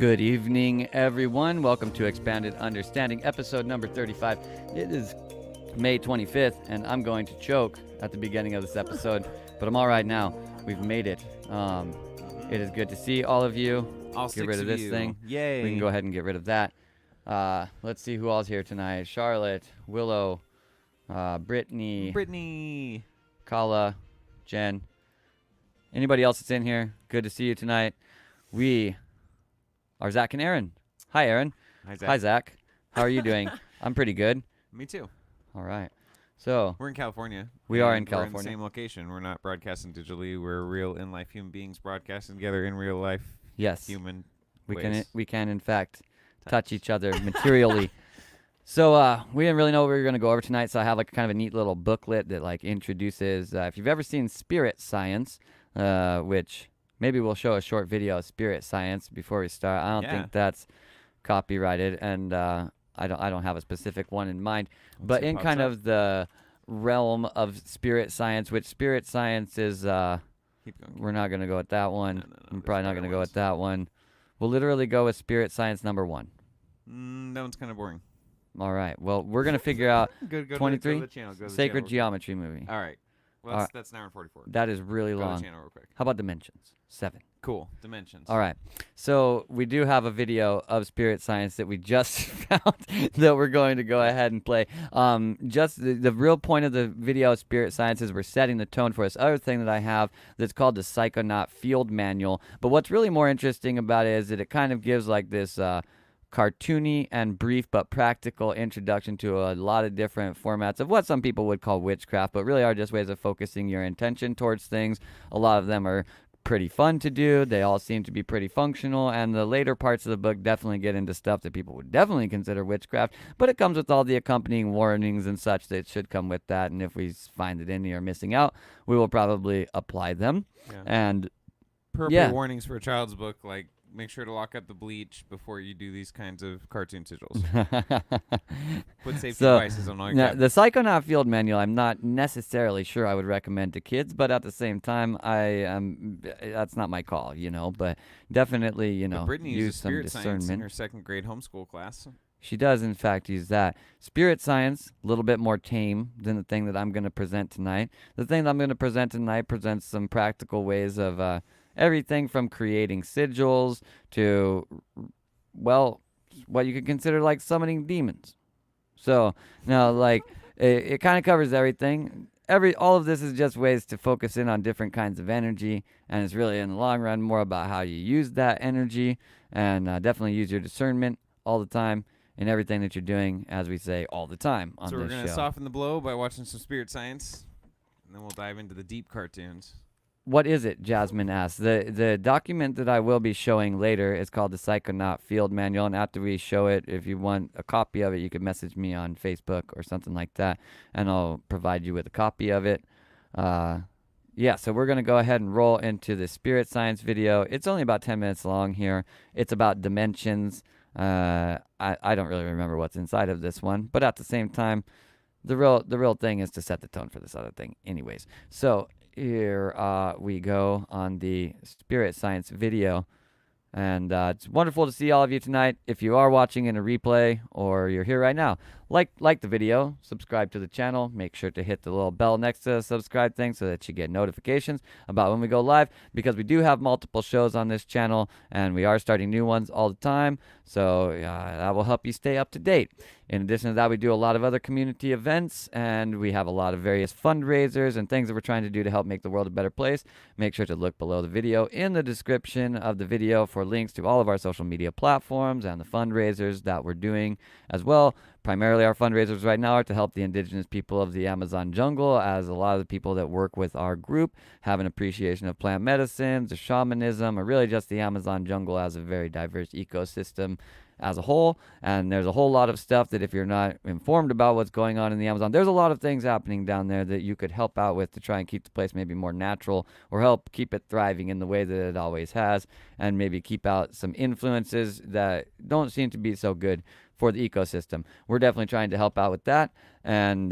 Good evening, everyone. Welcome to Expanded Understanding, episode number 35. It is May 25th, and I'm going to choke at the beginning of this episode, but I'm all right now. We've made it. It is good to see all of you. All get six rid of this you. thing. Yay. We can go ahead and get rid of that. Let's see who all's here tonight. Charlotte, Willow, Brittany, Kala, Jen. Anybody else that's in here? Good to see you tonight. We are Zach and Aaron. Hi, Aaron. Hi, Zach. Hi, Zach. How are you doing? I'm pretty good. Me too. All right. So We're in California. We are in We're in California. the same location. We're not broadcasting digitally. We're real in-life human beings broadcasting together in real life yes, human we ways. can in fact touch each other materially. So we didn't really know what we were going to go over tonight. So I have like kind of a neat little booklet that like introduces. If you've ever seen Spirit Science, which maybe we'll show a short video of Spirit Science before we start. I don't think that's copyrighted, and I don't have a specific one in mind. But in kind of the realm of Spirit Science, which Spirit Science is, Keep going. we're not going to go with that one. No, I'm there's probably not better going to go ones. with that one. We'll literally go with Spirit Science number 1. That one's kind of boring. All right. Well, we're going to figure out Go to 23? the channel. Go to the Sacred channel. Geometry movie. All right. Well, that's an hour and 44. That is really Go to long. the channel real quick. How about Dimensions? 7. Cool. Dimensions. All right. So we do have a video of Spirit Science that we just found that we're going to go ahead and play. Just the real point of the video of Spirit Science is we're setting the tone for this other thing that I have that's called the Psychonaut Field Manual. But what's really more interesting about it is that it kind of gives like this cartoony and brief but practical introduction to a lot of different formats of what some people would call witchcraft, but really are just ways of focusing your intention towards things. A lot of them are pretty fun to do. They all seem to be pretty functional, and the later parts of the book definitely get into stuff that people would definitely consider witchcraft, but it comes with all the accompanying warnings and such that should come with that, and if we find that any are missing out, we will probably apply them. Yeah. And Appropriate warnings for a child's book, like make sure to lock up the bleach before you do these kinds of cartoon sigils. Put safety devices on all your now, cabinets. the Psychonaut Field Manual, I'm not necessarily sure I would recommend to kids, but at the same time, that's not my call, but definitely, But Brittany use uses some spirit science in discernment. her second grade homeschool class. She does, in fact, use that. Spirit Science, a little bit more tame than the thing that I'm going to present tonight. The thing that I'm going to present tonight presents some practical ways of everything from creating sigils to, well, what you could consider like summoning demons. So, now, like, it kind of covers everything. All of this is just ways to focus in on different kinds of energy, and it's really, in the long run, more about how you use that energy, and definitely use your discernment all the time in everything that you're doing, as we say, all the time on So this we're going to show. soften the blow by watching some spirit science, and then we'll dive into the deep cartoons. What is it? Jasmine asks. The document that I will be showing later is called the Psychonaut Field Manual, and after we show it, if you want a copy of it, you can message me on Facebook or something like that, and I'll provide you with a copy of it. So we're going to go ahead and roll into the Spirit Science video. It's only about 10 minutes long here. It's about dimensions. I don't really remember what's inside of this one, but at the same time, the real thing is to set the tone for this other thing anyways. So here we go on the Spirit Science video, and it's wonderful to see all of you tonight. If you are watching in a replay or you're here right now, like the video, subscribe to the channel, make sure to hit the little bell next to the subscribe thing so that you get notifications about when we go live, because we do have multiple shows on this channel and we are starting new ones all the time, so that will help you stay up to date. In addition to that, we do a lot of other community events, and we have a lot of various fundraisers and things that we're trying to do to help make the world a better place. Make sure to look below the video in the description of the video for links to all of our social media platforms and the fundraisers that we're doing as well. Primarily, our fundraisers right now are to help the indigenous people of the Amazon jungle, as a lot of the people that work with our group have an appreciation of plant medicines, or shamanism, or really just the Amazon jungle as a very diverse ecosystem as a whole. And there's a whole lot of stuff that if you're not informed about what's going on in the Amazon, there's a lot of things happening down there that you could help out with to try and keep the place maybe more natural, or help keep it thriving in the way that it always has, and maybe keep out some influences that don't seem to be so good for the ecosystem. We're definitely trying to help out with that, and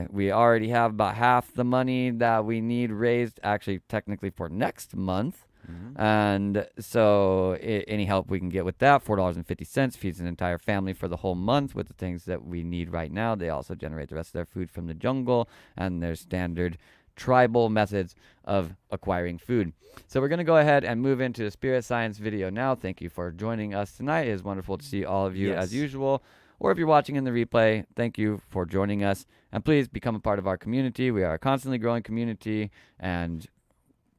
we already have about half the money that we need raised, actually technically for next month. And so any help we can get with that, $4.50 feeds an entire family for the whole month with the things that we need right now. They also generate the rest of their food from the jungle and their standard tribal methods of acquiring food. So we're going to go ahead and move into the spirit science video now. Thank you for joining us tonight. It is wonderful to see all of you as usual. Or if you're watching in the replay, thank you for joining us. And please become a part of our community. We are a constantly growing community. And,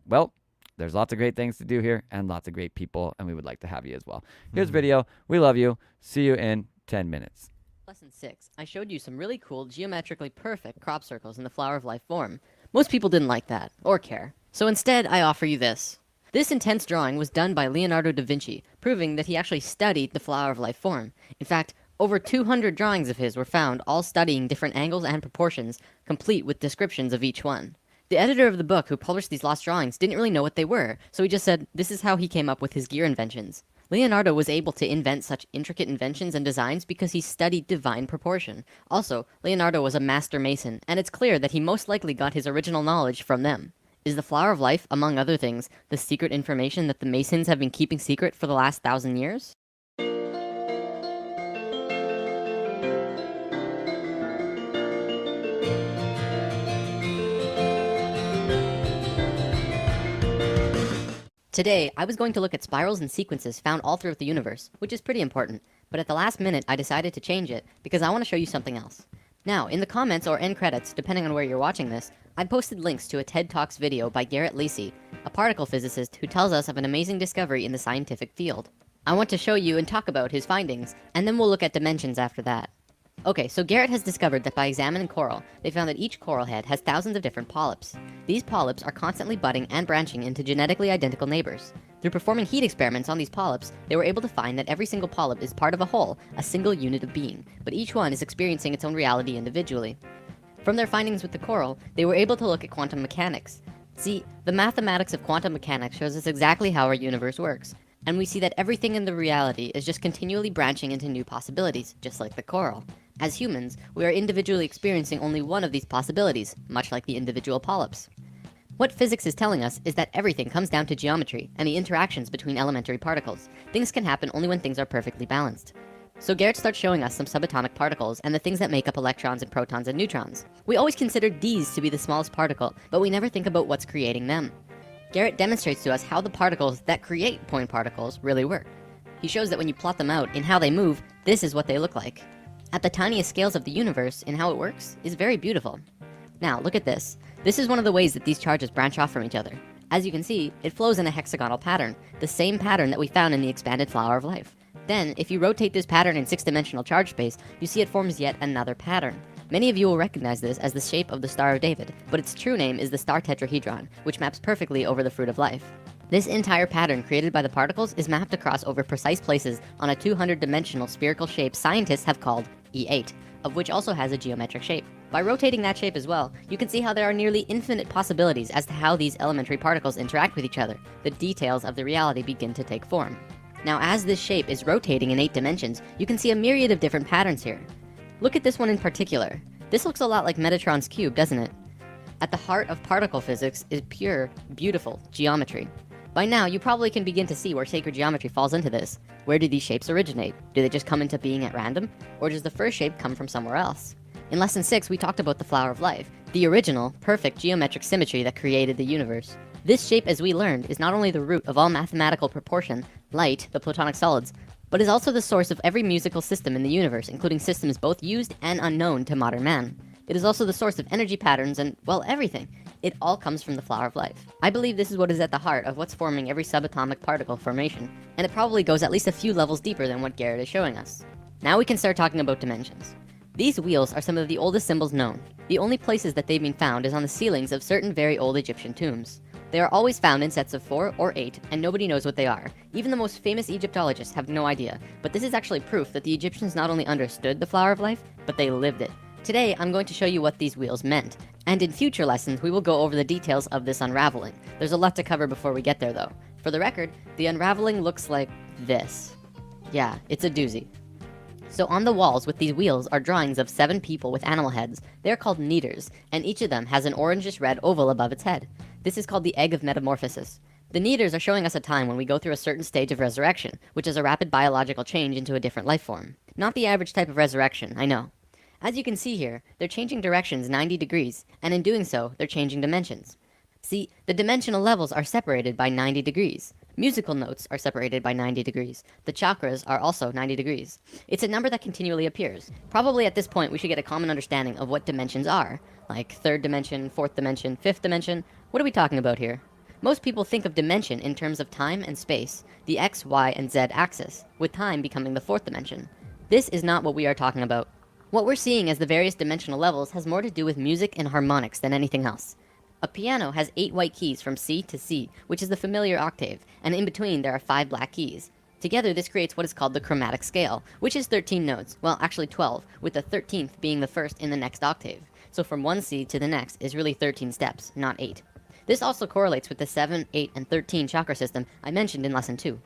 well, there's lots of great things to do here and lots of great people. And we would like to have you as well. Here's the video. We love you. See you in 10 minutes. Lesson 6. I showed you some really cool, geometrically perfect crop circles in the flower of life form. Most people didn't like that, or care. So instead, I offer you this. This intense drawing was done by Leonardo da Vinci, proving that he actually studied the flower of life form. In fact, over 200 drawings of his were found, all studying different angles and proportions, complete with descriptions of each one. The editor of the book who published these lost drawings didn't really know what they were, so he just said this is how he came up with his gear inventions. Leonardo was able to invent such intricate inventions and designs because he studied divine proportion. Also, Leonardo was a master mason, and it's clear that he most likely got his original knowledge from them. Is the flower of life, among other things, the secret information that the Masons have been keeping secret for the last 1,000 years? Today, I was going to look at spirals and sequences found all throughout the universe, which is pretty important, but at the last minute I decided to change it because I want to show you something else. Now, in the comments or end credits, depending on where you're watching this, I posted links to a TED Talks video by Garrett Lacey, a particle physicist who tells us of an amazing discovery in the scientific field. I want to show you and talk about his findings, and then we'll look at dimensions after that. Okay, so Garrett has discovered that by examining coral, they found that each coral head has thousands of different polyps. These polyps are constantly budding and branching into genetically identical neighbors. Through performing heat experiments on these polyps, they were able to find that every single polyp is part of a whole, a single unit of being, but each one is experiencing its own reality individually. From their findings with the coral, they were able to look at quantum mechanics. See, the mathematics of quantum mechanics shows us exactly how our universe works, and we see that everything in the reality is just continually branching into new possibilities, just like the coral. As humans, we are individually experiencing only one of these possibilities, much like the individual polyps. What physics is telling us is that everything comes down to geometry and the interactions between elementary particles. Things can happen only when things are perfectly balanced. So Garrett starts showing us some subatomic particles and the things that make up electrons and protons and neutrons. We always consider these to be the smallest particle, but we never think about what's creating them. Garrett demonstrates to us how the particles that create point particles really work. He shows that when you plot them out in how they move, this is what they look like. At the tiniest scales of the universe, in how it works, is very beautiful. Now, look at this. This is one of the ways that these charges branch off from each other. As you can see, it flows in a hexagonal pattern, the same pattern that we found in the expanded flower of life. Then, if you rotate this pattern in 6-dimensional charge space, you see it forms yet another pattern. Many of you will recognize this as the shape of the Star of David, but its true name is the star tetrahedron, which maps perfectly over the fruit of life. This entire pattern created by the particles is mapped across over precise places on a 200-dimensional spherical shape scientists have called E8, of which also has a geometric shape. By rotating that shape as well, you can see how there are nearly infinite possibilities as to how these elementary particles interact with each other. The details of the reality begin to take form. Now, as this shape is rotating in 8 dimensions, you can see a myriad of different patterns here. Look at this one in particular. This looks a lot like Metatron's cube, doesn't it? At the heart of particle physics is pure, beautiful geometry. By now, you probably can begin to see where sacred geometry falls into this. Where do these shapes originate? Do they just come into being at random? Or does the first shape come from somewhere else? In Lesson 6, we talked about the flower of life, the original, perfect geometric symmetry that created the universe. This shape, as we learned, is not only the root of all mathematical proportion, light, the platonic solids, but is also the source of every musical system in the universe, including systems both used and unknown to modern man. It is also the source of energy patterns and, well, everything. It all comes from the flower of life. I believe this is what is at the heart of what's forming every subatomic particle formation, and it probably goes at least a few levels deeper than what Garrett is showing us. Now we can start talking about dimensions. These wheels are some of the oldest symbols known. The only places that they've been found is on the ceilings of certain very old Egyptian tombs. They are always found in sets of 4 or 8, and nobody knows what they are. Even the most famous Egyptologists have no idea, but this is actually proof that the Egyptians not only understood the flower of life, but they lived it. Today, I'm going to show you what these wheels meant, and in future lessons, we will go over the details of this unraveling. There's a lot to cover before we get there though. For the record, the unraveling looks like this. Yeah, it's a doozy. So on the walls with these wheels are drawings of 7 people with animal heads. They're called neiters, and each of them has an orangish red oval above its head. This is called the egg of metamorphosis. The Neaters are showing us a time when we go through a certain stage of resurrection, which is a rapid biological change into a different life form. Not the average type of resurrection, I know. As you can see here, they're changing directions 90 degrees, and in doing so, they're changing dimensions. See, the dimensional levels are separated by 90 degrees. Musical notes are separated by 90 degrees. The chakras are also 90 degrees. It's a number that continually appears. Probably at this point we should get a common understanding of what dimensions are, like third dimension, fourth dimension, fifth dimension. What are we talking about here? Most people think of dimension in terms of time and space, the x, y, and z axis, with time becoming the fourth dimension. This is not what we are talking about. What we're seeing as the various dimensional levels has more to do with music and harmonics than anything else. A piano has 8 white keys from C to C, which is the familiar octave, and in between there are 5 black keys. Together this creates what is called the chromatic scale, which is 13 notes, well actually 12, with the 13th being the first in the next octave. So from one C to the next is really 13 steps, not 8. This also correlates with the 7, 8, and 13 chakra system I mentioned in lesson 2.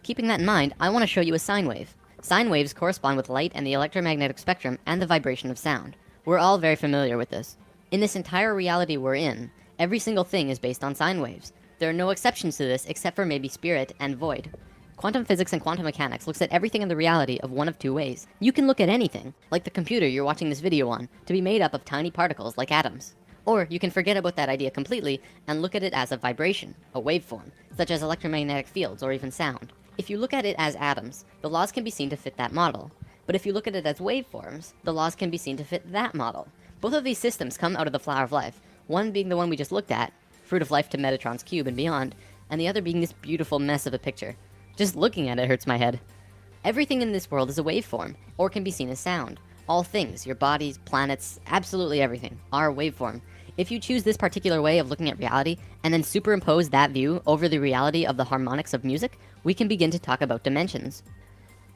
Keeping that in mind, I want to show you a sine wave. Sine waves correspond with light and the electromagnetic spectrum and the vibration of sound. We're all very familiar with this. In this entire reality we're in, every single thing is based on sine waves. There are no exceptions to this except for maybe spirit and void. Quantum physics and quantum mechanics looks at everything in the reality of one of two ways. You can look at anything, like the computer you're watching this video on, to be made up of tiny particles like atoms. Or you can forget about that idea completely and look at it as a vibration, a waveform, such as electromagnetic fields or even sound. If you look at it as atoms, the laws can be seen to fit that model. But if you look at it as waveforms, the laws can be seen to fit that model. Both of these systems come out of the flower of life, one being the one we just looked at, fruit of life to Metatron's cube and beyond, and the other being this beautiful mess of a picture. Just looking at it hurts my head. Everything in this world is a waveform, or can be seen as sound. All things, your bodies, planets, absolutely everything, are a waveform. If you choose this particular way of looking at reality, and then superimpose that view over the reality of the harmonics of music, we can begin to talk about dimensions.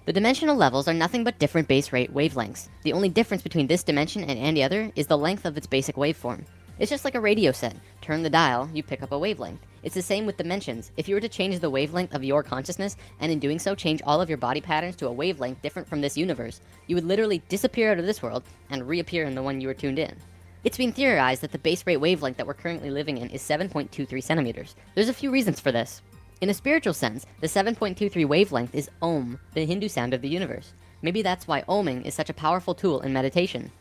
The dimensional levels are nothing but different base rate wavelengths. The only difference between this dimension and any other is the length of its basic waveform. It's just like a radio set. Turn the dial, you pick up a wavelength. It's the same with dimensions. If you were to change the wavelength of your consciousness, and in doing so change all of your body patterns to a wavelength different from this universe, you would literally disappear out of this world and reappear in the one you were tuned in. It's been theorized that the base rate wavelength that we're currently living in is 7.23 centimeters. There's a few reasons for this. In a spiritual sense, the 7.23 wavelength is Om, the Hindu sound of the universe. Maybe that's why Oming is such a powerful tool in meditation.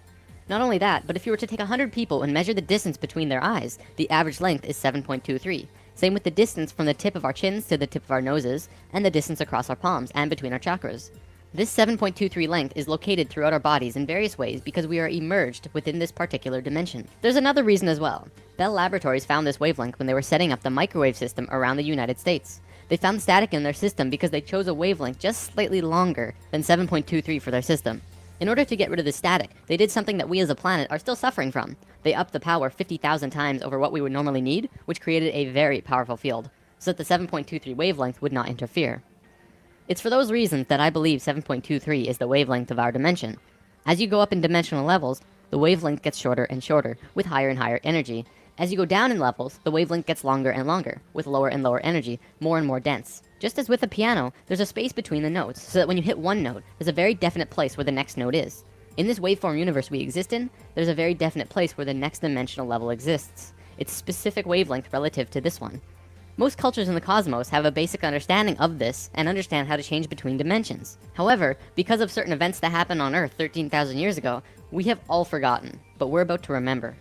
Not only that, but if you were to take 100 people and measure the distance between their eyes, the average length is 7.23. Same with the distance from the tip of our chins to the tip of our noses, and the distance across our palms and between our chakras. This 7.23 length is located throughout our bodies in various ways because we are emerged within this particular dimension. There's another reason as well. Bell Laboratories found this wavelength when they were setting up the microwave system around the United States. They found static in their system because they chose a wavelength just slightly longer than 7.23 for their system. In order to get rid of the static, they did something that we as a planet are still suffering from. They upped the power 50,000 times over what we would normally need, which created a very powerful field, so that the 7.23 wavelength would not interfere. It's for those reasons that I believe 7.23 is the wavelength of our dimension. As you go up in dimensional levels, the wavelength gets shorter and shorter, with higher and higher energy. As you go down in levels, the wavelength gets longer and longer, with lower and lower energy, more and more dense. Just as with a piano, there's a space between the notes, so that when you hit one note, there's a very definite place where the next note is. In this waveform universe we exist in, there's a very definite place where the next dimensional level exists. It's specific wavelength relative to this one. Most cultures in the cosmos have a basic understanding of this and understand how to change between dimensions. However, because of certain events that happened on Earth 13,000 years ago, we have all forgotten, but we're about to remember.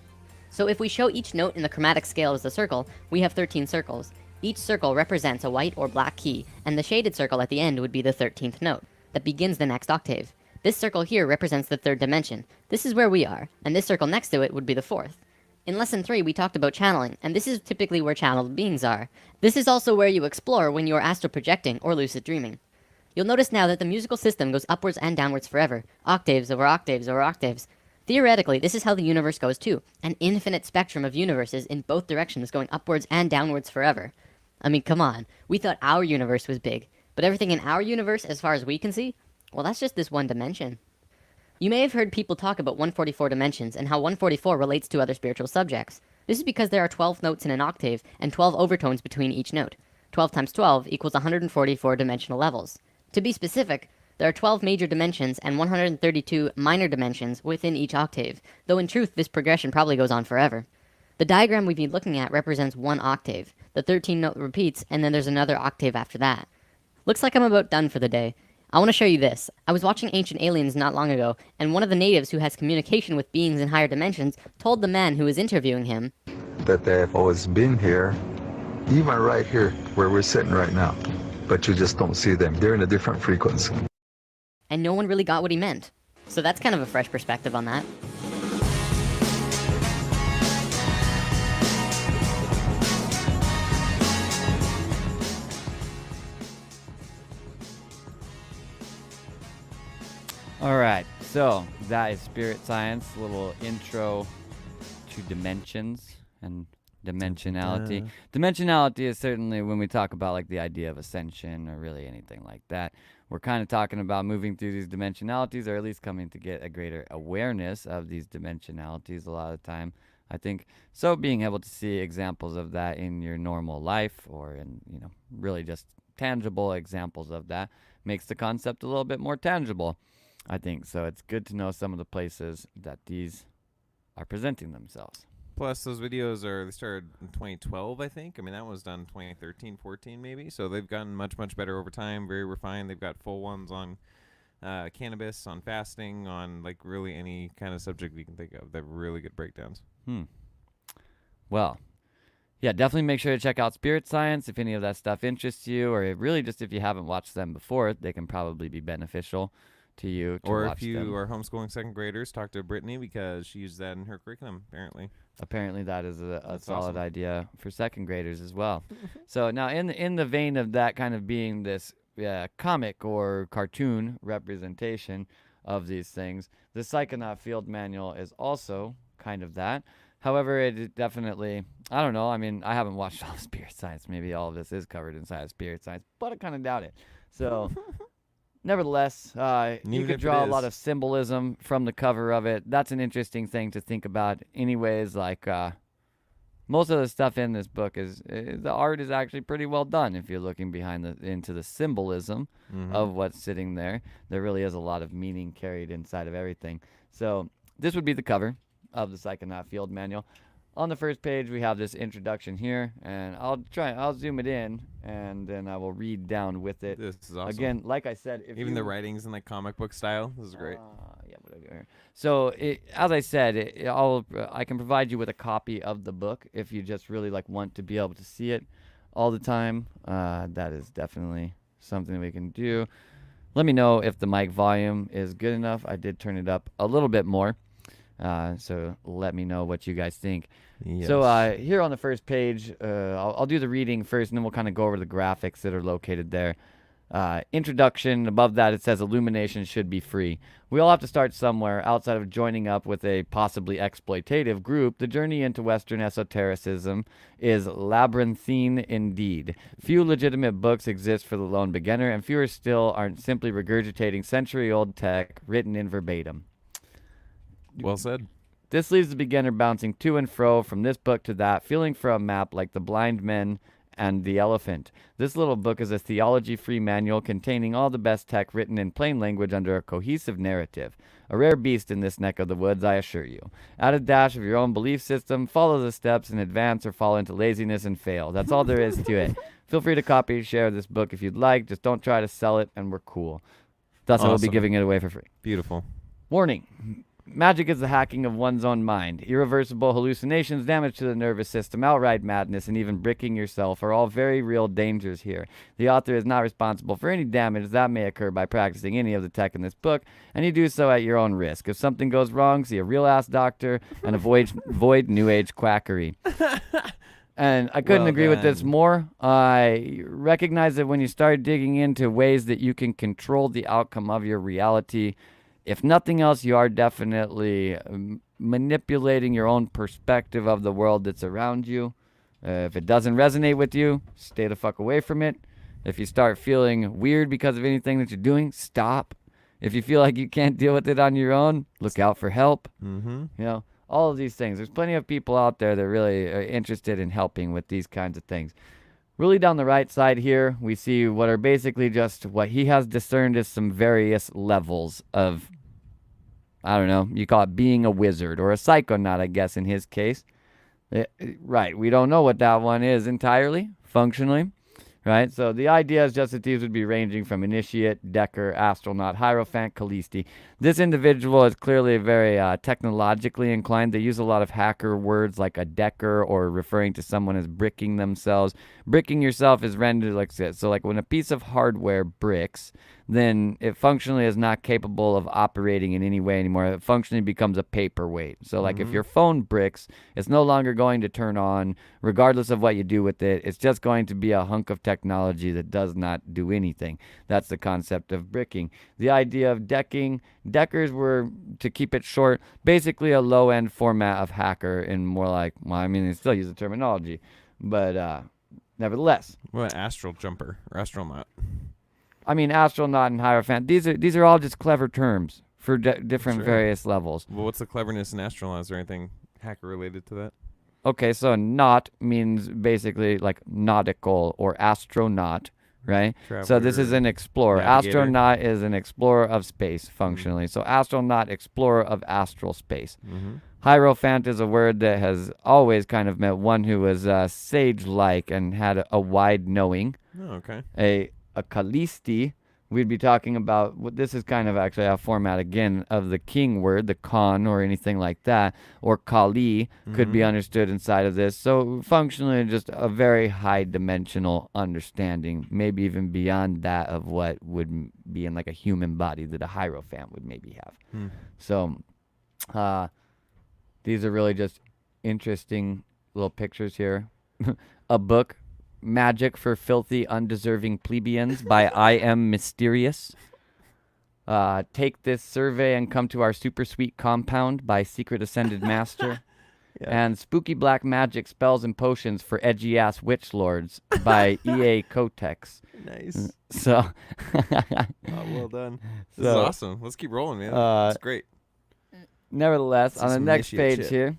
So if we show each note in the chromatic scale as a circle, we have 13 circles. Each circle represents a white or black key, and the shaded circle at the end would be the 13th note that begins the next octave. This circle here represents the third dimension. This is where we are, and this circle next to it would be the fourth. In lesson 3, we talked about channeling, and this is typically where channeled beings are. This is also where you explore when you are astral projecting or lucid dreaming. You'll notice now that the musical system goes upwards and downwards forever, octaves over octaves over octaves. Theoretically, this is how the universe goes too, an infinite spectrum of universes in both directions going upwards and downwards forever. I mean, come on, we thought our universe was big, but everything in our universe, as far as we can see, well, that's just this one dimension. You may have heard people talk about 144 dimensions and how 144 relates to other spiritual subjects. This is because there are 12 notes in an octave and 12 overtones between each note. 12 times 12 equals 144 dimensional levels. To be specific, there are 12 major dimensions and 132 minor dimensions within each octave, though in truth this progression probably goes on forever. The diagram we've been looking at represents one octave. The 13 note repeats, and then there's another octave after that. Looks like I'm about done for the day. I want to show you this. I was watching Ancient Aliens not long ago, and one of the natives who has communication with beings in higher dimensions told the man who was interviewing him that they have always been here, even right here where we're sitting right now. But you just don't see them. They're in a different frequency. and no one really got what he meant. So that's kind of a fresh perspective on that. All right, so that is spirit science, a little intro to dimensions and dimensionality. Dimensionality is certainly when we talk about like the idea of ascension or really anything like that. We're kind of talking about moving through these dimensionalities, or at least coming to get a greater awareness of these dimensionalities a lot of the time, I think. So being able to see examples of that in your normal life, or in, you know, really just tangible examples of that, makes the concept a little bit more tangible, I think. So it's good to know some of the places that these are presenting themselves. Plus, those videos they started in 2012, I think. I mean, that was done 2013, 14 maybe. So they've gotten much, much better over time, very refined. They've got full ones on cannabis, on fasting, on like really any kind of subject you can think of. They're really good breakdowns. Well, yeah, definitely make sure to check out Spirit Science if any of that stuff interests you, or really just if you haven't watched them before, they can probably be beneficial to you to Or watch if you them. are homeschooling second graders, talk to Brittany because she used that in her curriculum, apparently. Apparently that is a That's solid awesome. idea for second graders as well. So now in the vein of that kind of being this comic or cartoon representation of these things, the Psychonaut Field Manual is also kind of that. However, it is definitely, I don't know, I mean, I haven't watched all of Spirit Science. Maybe all of this is covered inside of Spirit Science, but I kind of doubt it. So nevertheless, you Even could if it draw a lot is. of symbolism from the cover of it. That's an interesting thing to think about. Anyways, like most of the stuff in this book is the art is actually pretty well done. If you're looking behind into the symbolism of what's sitting there, there really is a lot of meaning carried inside of everything. So this would be the cover of the Psychonaut Field Manual. On the first page, we have this introduction here, and I'll zoom it in, and then I will read down with it. This is awesome. Again, like I said, if Even you, the writings in like comic book style. This is great. yeah, what do I do here? So, as I said, I can provide you with a copy of the book if you just really like want to be able to see it all the time. That is definitely something we can do. Let me know if the mic volume is good enough. I did turn it up a little bit more. So let me know what you guys think. Yes. So here on the first page, I'll do the reading first, and then we'll kind of go over the graphics that are located there. Introduction, above that it says illumination should be free. We all have to start somewhere. Outside of joining up with a possibly exploitative group, the journey into Western esotericism is labyrinthine indeed. Few legitimate books exist for the lone beginner, and fewer still aren't simply regurgitating century-old tech written in verbatim. Well said. This leaves the beginner bouncing to and fro from this book to that, feeling for a map like the blind men and the elephant. This little book is a theology-free manual containing all the best tech written in plain language under a cohesive narrative. A rare beast in this neck of the woods, I assure you. Add a dash of your own belief system, follow the steps, and advance or fall into laziness and fail. That's all there is to it. Feel free to copy and share this book if you'd like. Just don't try to sell it, and we're cool. Thus, I will be Awesome. giving it away for free. Beautiful. Warning. Magic is the hacking of one's own mind. Irreversible hallucinations, damage to the nervous system, outright madness, and even bricking yourself are all very real dangers here. The author is not responsible for any damage that may occur by practicing any of the tech in this book, and you do so at your own risk. If something goes wrong, see a real-ass doctor and avoid New Age quackery. And I couldn't Well agree with this done. more. I recognize that when you start digging into ways that you can control the outcome of your reality, if nothing else, you are definitely manipulating your own perspective of the world that's around you. If it doesn't resonate with you, stay the fuck away from it. If you start feeling weird because of anything that you're doing, stop. If you feel like you can't deal with it on your own, look out for help. Mm-hmm. You know, all of these things. There's plenty of people out there that really are interested in helping with these kinds of things. Really down the right side here, we see what are basically just what he has discerned as some various levels of, I don't know, you call it being a wizard or a psychonaut, I guess, in his case. Right. We don't know what that one is entirely, functionally. Right? So the idea is just that these would be ranging from initiate, Decker, astronaut, hierophant, Callisti. This individual is clearly very technologically inclined. They use a lot of hacker words like a Decker or referring to someone as bricking themselves. Bricking yourself is rendered like this. So like when a piece of hardware bricks, then it functionally is not capable of operating in any way anymore. It functionally becomes a paperweight. So like if your phone bricks, it's no longer going to turn on regardless of what you do with it. It's just going to be a hunk of technology that does not do anything. That's the concept of bricking. The idea of decking, Deckers were, to keep it short, basically a low-end format of hacker in more like, well, I mean, they still use the terminology, but nevertheless. What, astral jumper or astronaut? I mean, astronaut and hierophant, these are all just clever terms for different various levels. Well, what's the cleverness in astronaut? Is there anything hacker related to that? Okay, so naut means basically like nautical or astronaut, right? So this is an explorer. Navigator. Astronaut is an explorer of space, functionally. So astronaut, explorer of astral space. Hierophant is a word that has always kind of meant one who was sage-like and had a wide knowing. Oh, okay. A Callisti, we'd be talking about, this is kind of actually a format again of the king word, the Khan or anything like that, or Kali could be understood inside of this. So functionally just a very high dimensional understanding, maybe even beyond that of what would be in like a human body that a hierophant would maybe have. So these are really just interesting little pictures here. A book, Magic for Filthy Undeserving Plebeians by I Am Mysterious. Take This Survey and Come to Our Super Sweet Compound by Secret Ascended Master. And Spooky Black Magic Spells and Potions for Edgy Ass Witch Lords by E.A. Kotex. Nice. So, well done. This is awesome. Let's keep rolling, man. That's great. Nevertheless, This on is the some next initiate page shit. here,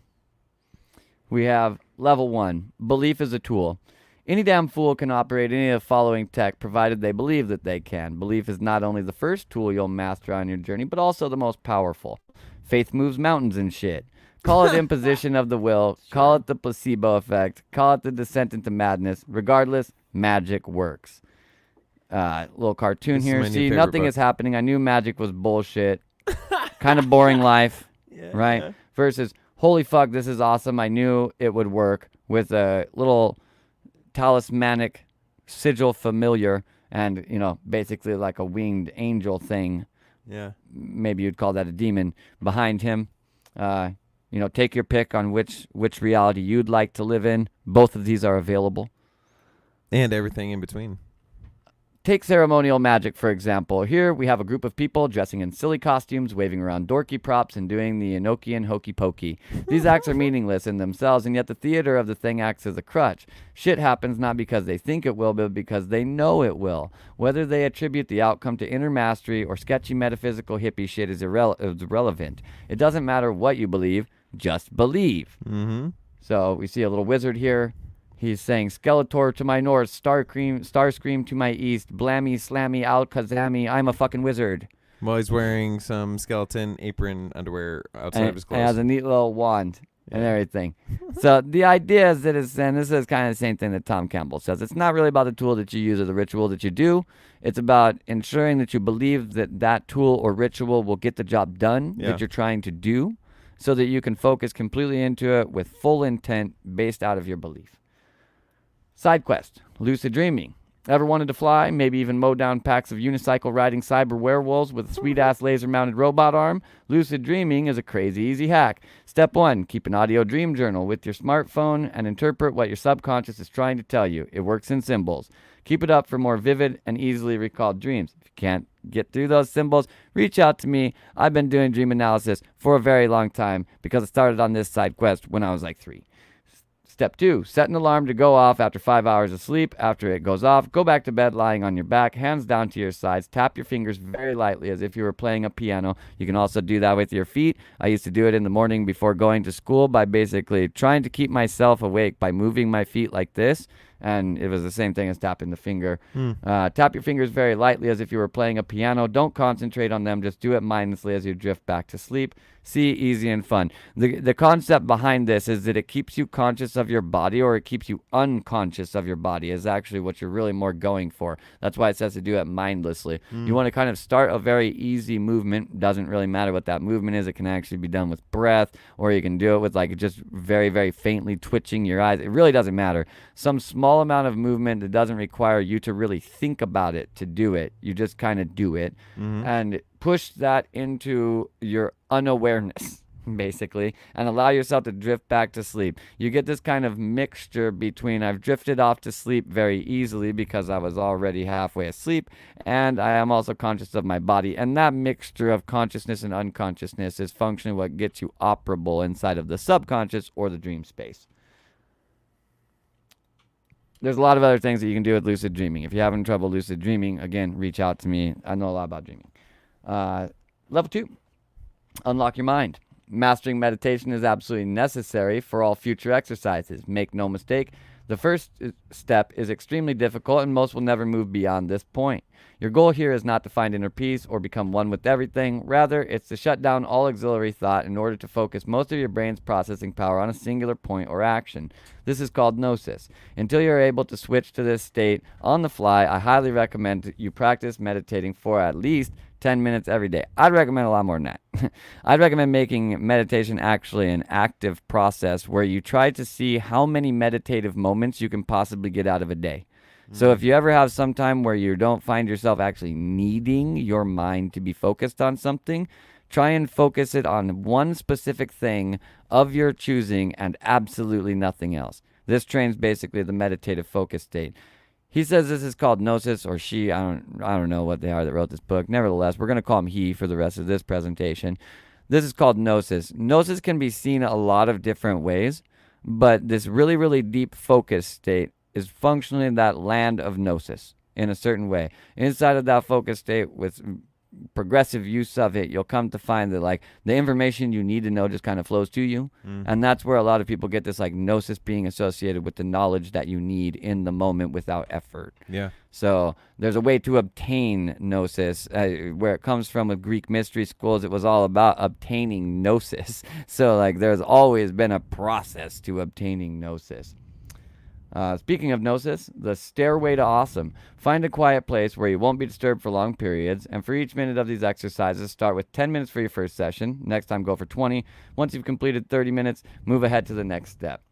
we have level 1, belief is a tool. Any damn fool can operate any of the following tech, provided they believe that they can. Belief is not only the first tool you'll master on your journey, but also the most powerful. Faith moves mountains and shit. Call it imposition of the will. Call it the placebo effect. Call it the descent into madness. Regardless, magic works. Little cartoon This is here. my new See, favorite nothing book. is happening. I knew magic was bullshit. Kind of boring life, right? Yeah. Versus, holy fuck, this is awesome. I knew it would work with a little talismanic sigil familiar and, you know, basically like a winged angel thing. Yeah. Maybe you'd call that a demon behind him. You know, take your pick on which reality you'd like to live in. Both of these are available. And everything in between. Take ceremonial magic, for example. Here we have a group of people dressing in silly costumes, waving around dorky props, and doing the Enochian hokey pokey. These acts are meaningless in themselves, and yet the theater of the thing acts as a crutch. Shit happens not because they think it will, but because they know it will. Whether they attribute the outcome to inner mastery or sketchy metaphysical hippie shit is irrelevant. It doesn't matter what you believe, just believe. So we see a little wizard here. He's saying, Skeletor to my north, Starscream to my east, Blammy, Slammy, Alakazam, I'm a fucking wizard. Well, he's wearing some skeleton apron underwear outside of his And clothes. has a neat little wand and everything. So the idea is that and this is kind of the same thing that Tom Campbell says. It's not really about the tool that you use or the ritual that you do. It's about ensuring that you believe that that tool or ritual will get the job done that you're trying to do so that you can focus completely into it with full intent based out of your belief. Side quest, lucid dreaming. Ever wanted to fly, maybe even mow down packs of unicycle riding cyber werewolves with a sweet ass laser mounted robot arm? Lucid dreaming is a crazy easy hack. Step 1, keep an audio dream journal with your smartphone and interpret what your subconscious is trying to tell you. It works in symbols. Keep it up for more vivid and easily recalled dreams. If you can't get through those symbols, reach out to me. I've been doing dream analysis for a very long time because I started on this side quest when I was like 3. Step 2, set an alarm to go off after 5 hours of sleep. After it goes off, go back to bed lying on your back, hands down to your sides. Tap your fingers very lightly as if you were playing a piano. You can also do that with your feet. I used to do it in the morning before going to school by basically trying to keep myself awake by moving my feet like this And it was the same thing as tapping the finger. Tap your fingers very lightly as if you were playing a piano. Don't concentrate on them. Just do it mindlessly as you drift back to sleep. See, easy and fun. The concept behind this is that it keeps you conscious of your body, or it keeps you unconscious of your body is actually what you're really more going for. That's why it says to do it mindlessly. You want to kind of start a very easy movement. Doesn't really matter what that movement is. It can actually be done with breath, or you can do it with like just very, very faintly twitching your eyes. It really doesn't matter. Some small amount of movement that doesn't require you to really think about it to do it. You just kind of do it. And push that into your unawareness, basically, and allow yourself to drift back to sleep. You get this kind of mixture between I've drifted off to sleep very easily because I was already halfway asleep, and I am also conscious of my body. And that mixture of consciousness and unconsciousness is functionally what gets you operable inside of the subconscious or the dream space. There's a lot of other things that you can do with lucid dreaming. If you're having trouble lucid dreaming, again, reach out to me. I know a lot about dreaming. Level 2, unlock your mind. Mastering meditation is absolutely necessary for all future exercises. Make no mistake, the first step is extremely difficult, and most will never move beyond this point. Your goal here is not to find inner peace or become one with everything. Rather, it's to shut down all auxiliary thought in order to focus most of your brain's processing power on a singular point or action. This is called gnosis. Until you're able to switch to this state on the fly, I highly recommend that you practice meditating for at least 10 minutes every day. I'd recommend a lot more than that. I'd recommend making meditation actually an active process where you try to see how many meditative moments you can possibly get out of a day. So if you ever have some time where you don't find yourself actually needing your mind to be focused on something, try and focus it on one specific thing of your choosing and absolutely nothing else. This trains basically the meditative focus state. He says this is called gnosis, or she. I don't know what they are that wrote this book. Nevertheless, we're going to call him he for the rest of this presentation. This is called gnosis. Gnosis can be seen a lot of different ways, but this really, really deep focus state is functionally that land of gnosis in a certain way. Inside of that focus state, with progressive use of it, you'll come to find that like the information you need to know just kind of flows to you. And that's where a lot of people get this like gnosis being associated with the knowledge that you need in the moment without effort. Yeah. So there's a way to obtain gnosis, where it comes from with Greek mystery schools. It was all about obtaining gnosis. So like there's always been a process to obtaining gnosis. Speaking of gnosis, the stairway to awesome. Find a quiet place where you won't be disturbed for long periods, and for each minute of these exercises, start with 10 minutes for your first session. Next time, go for 20. Once you've completed 30 minutes, move ahead to the next step.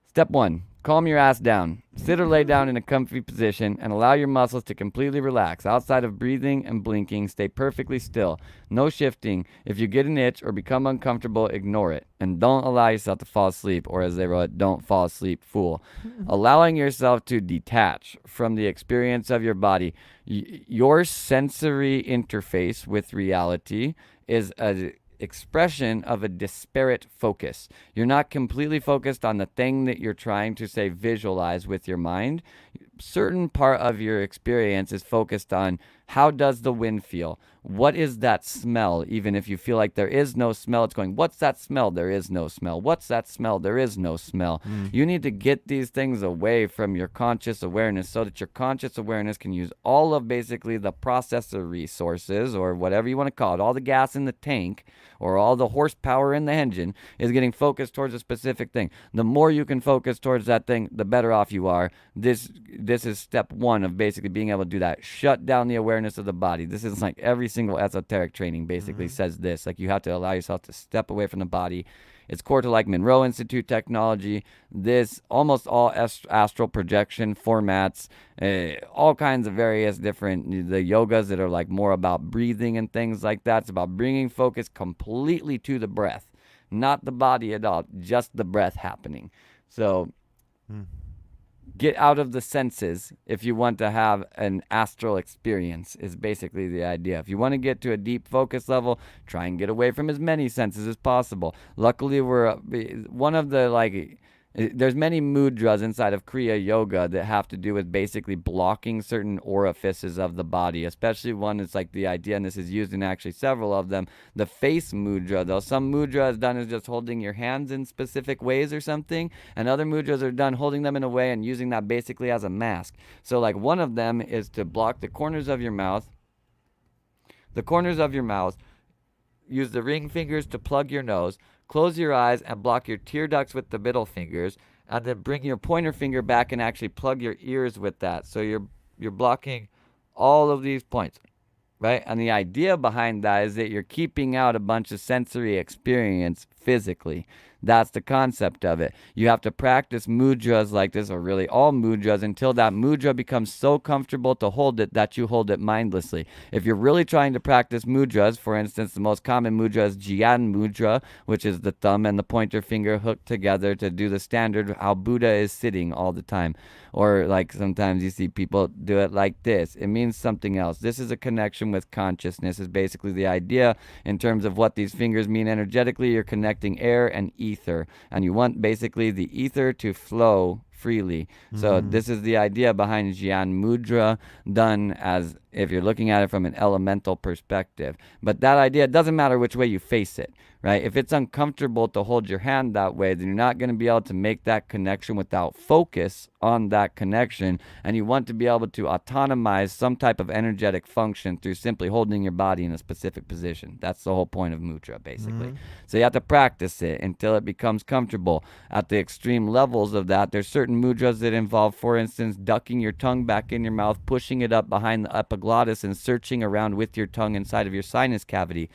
Step 1. Calm your ass down. Sit or lay down in a comfy position and allow your muscles to completely relax. Outside of breathing and blinking, stay perfectly still. No shifting. If you get an itch or become uncomfortable, ignore it. And don't allow yourself to fall asleep, or as they wrote, don't fall asleep, fool. Allowing yourself to detach from the experience of your body. Your sensory interface with reality is a expression of a disparate focus. You're not completely focused on the thing that you're trying to say visualize with your mind. Certain part of your experience is focused on how does the wind feel? What is that smell? Even if you feel like there is no smell, it's going, what's that smell? There is no smell. What's that smell? There is no smell. You need to get these things away from your conscious awareness so that your conscious awareness can use all of basically the processor resources, or whatever you want to call it, all the gas in the tank or all the horsepower in the engine is getting focused towards a specific thing. The more you can focus towards that thing, the better off you are. This is step 1 of basically being able to do that. Shut down the awareness of the body. This is like every single esoteric training basically says this. Like you have to allow yourself to step away from the body. It's core to like Monroe Institute technology. This almost all astral projection formats, all kinds of various different the yogas that are like more about breathing and things like that. It's about bringing focus completely to the breath, not the body at all, just the breath happening. So get out of the senses if you want to have an astral experience is basically the idea. If you want to get to a deep focus level, try and get away from as many senses as possible. Luckily, we're one of the like There's many mudras inside of Kriya Yoga that have to do with basically blocking certain orifices of the body, especially one that's like the idea, and this is used in actually several of them, the face mudra, though. Some mudra is done as just holding your hands in specific ways or something, and other mudras are done holding them in a way and using that basically as a mask. So like one of them is to block the corners of your mouth. The corners of your mouth. Use the ring fingers to plug your nose. Close your eyes and block your tear ducts with the middle fingers, and then bring your pointer finger back and actually plug your ears with that. So you're blocking all of these points, right? And the idea behind that is that you're keeping out a bunch of sensory experience physically. That's the concept of it. You have to practice mudras like this, or really all mudras, until that mudra becomes so comfortable to hold it that you hold it mindlessly. If you're really trying to practice mudras, for instance, the most common mudra is Jnana mudra, which is the thumb and the pointer finger hooked together to do the standard how Buddha is sitting all the time. Or like sometimes you see people do it like this. It means something else. This is a connection with consciousness, is basically the idea in terms of what these fingers mean energetically. You're connecting air and ether, and you want basically the ether to flow freely. So this is the idea behind Jnana mudra, done as if you're looking at it from an elemental perspective. But that idea, it doesn't matter which way you face it, right? If it's uncomfortable to hold your hand that way, then you're not going to be able to make that connection without focus on that connection. And you want to be able to autonomize some type of energetic function through simply holding your body in a specific position. That's the whole point of mudra, basically. So you have to practice it until it becomes comfortable. At the extreme levels of that, there's certain mudras that involve, for instance, ducking your tongue back in your mouth, pushing it up behind the epiglottis, and searching around with your tongue inside of your sinus cavity.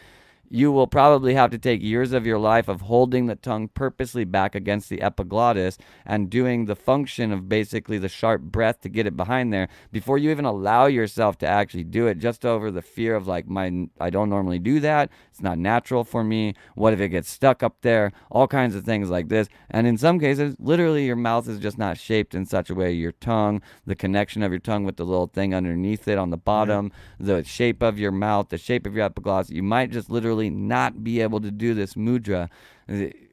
You will probably have to take years of your life of holding the tongue purposely back against the epiglottis and doing the function of basically the sharp breath to get it behind there before you even allow yourself to actually do it, just over the fear of like, I don't normally do that. It's not natural for me. What if it gets stuck up there? All kinds of things like this. And in some cases, literally your mouth is just not shaped in such a way. Your tongue, the connection of your tongue with the little thing underneath it on the bottom, the shape of your mouth, the shape of your epiglottis, you might just literally not be able to do this mudra.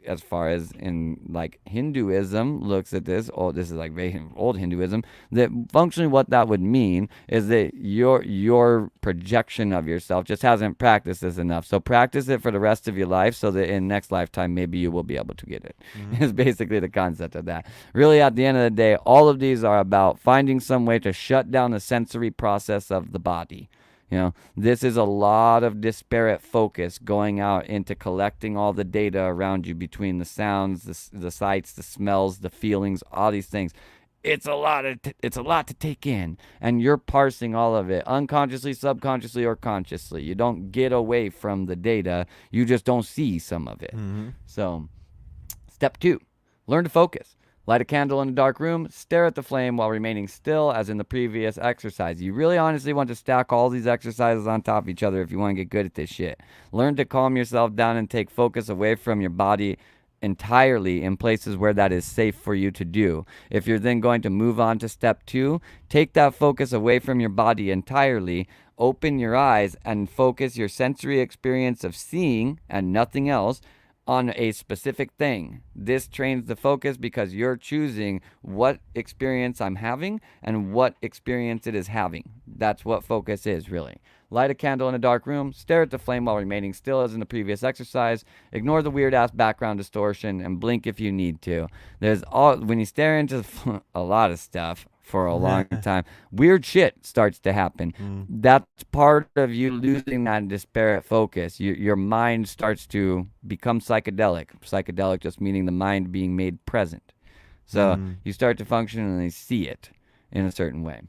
As far as in like Hinduism looks at this, this is like very old Hinduism, that functionally what that would mean is that your projection of yourself just hasn't practiced this enough. So practice it for the rest of your life so that in next lifetime maybe you will be able to get it. Is basically the concept of that. Really, at the end of the day, all of these are about finding some way to shut down the sensory process of the body. You know, this is a lot of disparate focus going out into collecting all the data around you between the sounds, the sights, the smells, the feelings, all these things. It's a lot to take in, and you're parsing all of it unconsciously, subconsciously, or consciously. You don't get away from the data. You just don't see some of it. So, step 2, learn to focus. Light a candle in a dark room, stare at the flame while remaining still, as in the previous exercise. You really honestly want to stack all these exercises on top of each other if you want to get good at this shit. Learn to calm yourself down and take focus away from your body entirely in places where that is safe for you to do. If you're then going to move on to step 2, take that focus away from your body entirely, open your eyes, and focus your sensory experience of seeing and nothing else on a specific thing. This trains the focus because you're choosing what experience I'm having and what experience it is having. That's what focus is, really. Light a candle in a dark room, stare at the flame while remaining still as in the previous exercise, ignore the weird-ass background distortion, and blink if you need to. When you stare into a lot of stuff for a long time, weird shit starts to happen. That's part of you losing that disparate focus. Your mind starts to become psychedelic. Psychedelic just meaning the mind being made present. So you start to function and you see it in a certain way.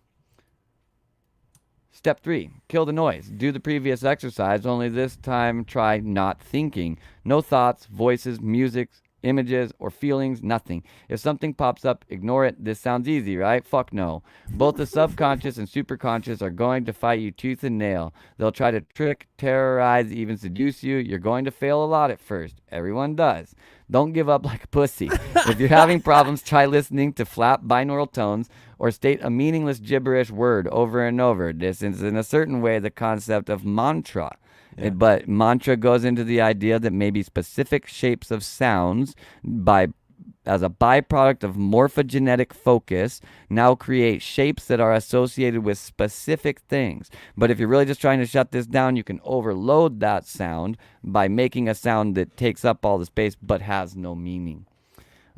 Step 3, kill the noise. Do the previous exercise, only this time try not thinking. No thoughts, voices, music, images, or feelings, nothing. If something pops up, ignore it. This sounds easy, right? Fuck no. Both the subconscious and superconscious are going to fight you tooth and nail. They'll try to trick, terrorize, even seduce you. You're going to fail a lot at first. Everyone does. Don't give up like a pussy. If you're having problems, try listening to flat binaural tones or state a meaningless gibberish word over and over. This is in a certain way the concept of mantra. But mantra goes into the idea that maybe specific shapes of sounds by as a byproduct of morphogenetic focus, now create shapes that are associated with specific things. But if you're really just trying to shut this down, you can overload that sound by making a sound that takes up all the space but has no meaning.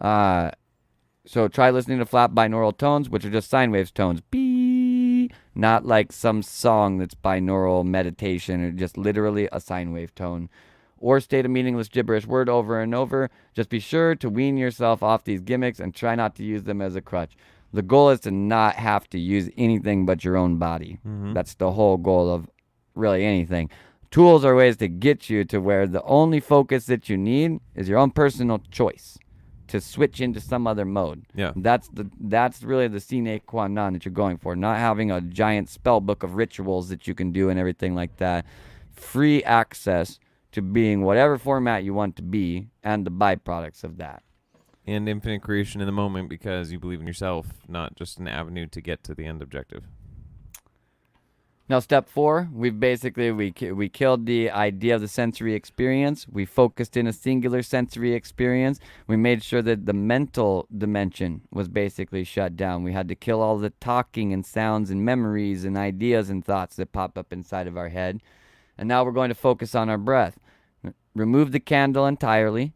So try listening to flat binaural tones, which are just sine waves tones. Beep. Not like some song that's binaural meditation, or just literally a sine wave tone. Or state a meaningless gibberish word over and over. Just be sure to wean yourself off these gimmicks and try not to use them as a crutch. The goal is to not have to use anything but your own body. That's the whole goal of really anything. Tools are ways to get you to where the only focus that you need is your own personal choice to switch into some other mode. Yeah. That's really the sine qua non that you're going for. Not having a giant spell book of rituals that you can do and everything like that. Free access to being whatever format you want to be and the byproducts of that. And infinite creation in the moment because you believe in yourself, not just an avenue to get to the end objective. Now, step 4, we've basically, we killed the idea of the sensory experience. We focused in a singular sensory experience. We made sure that the mental dimension was basically shut down. We had to kill all the talking and sounds and memories and ideas and thoughts that pop up inside of our head. And now we're going to focus on our breath. Remove the candle entirely.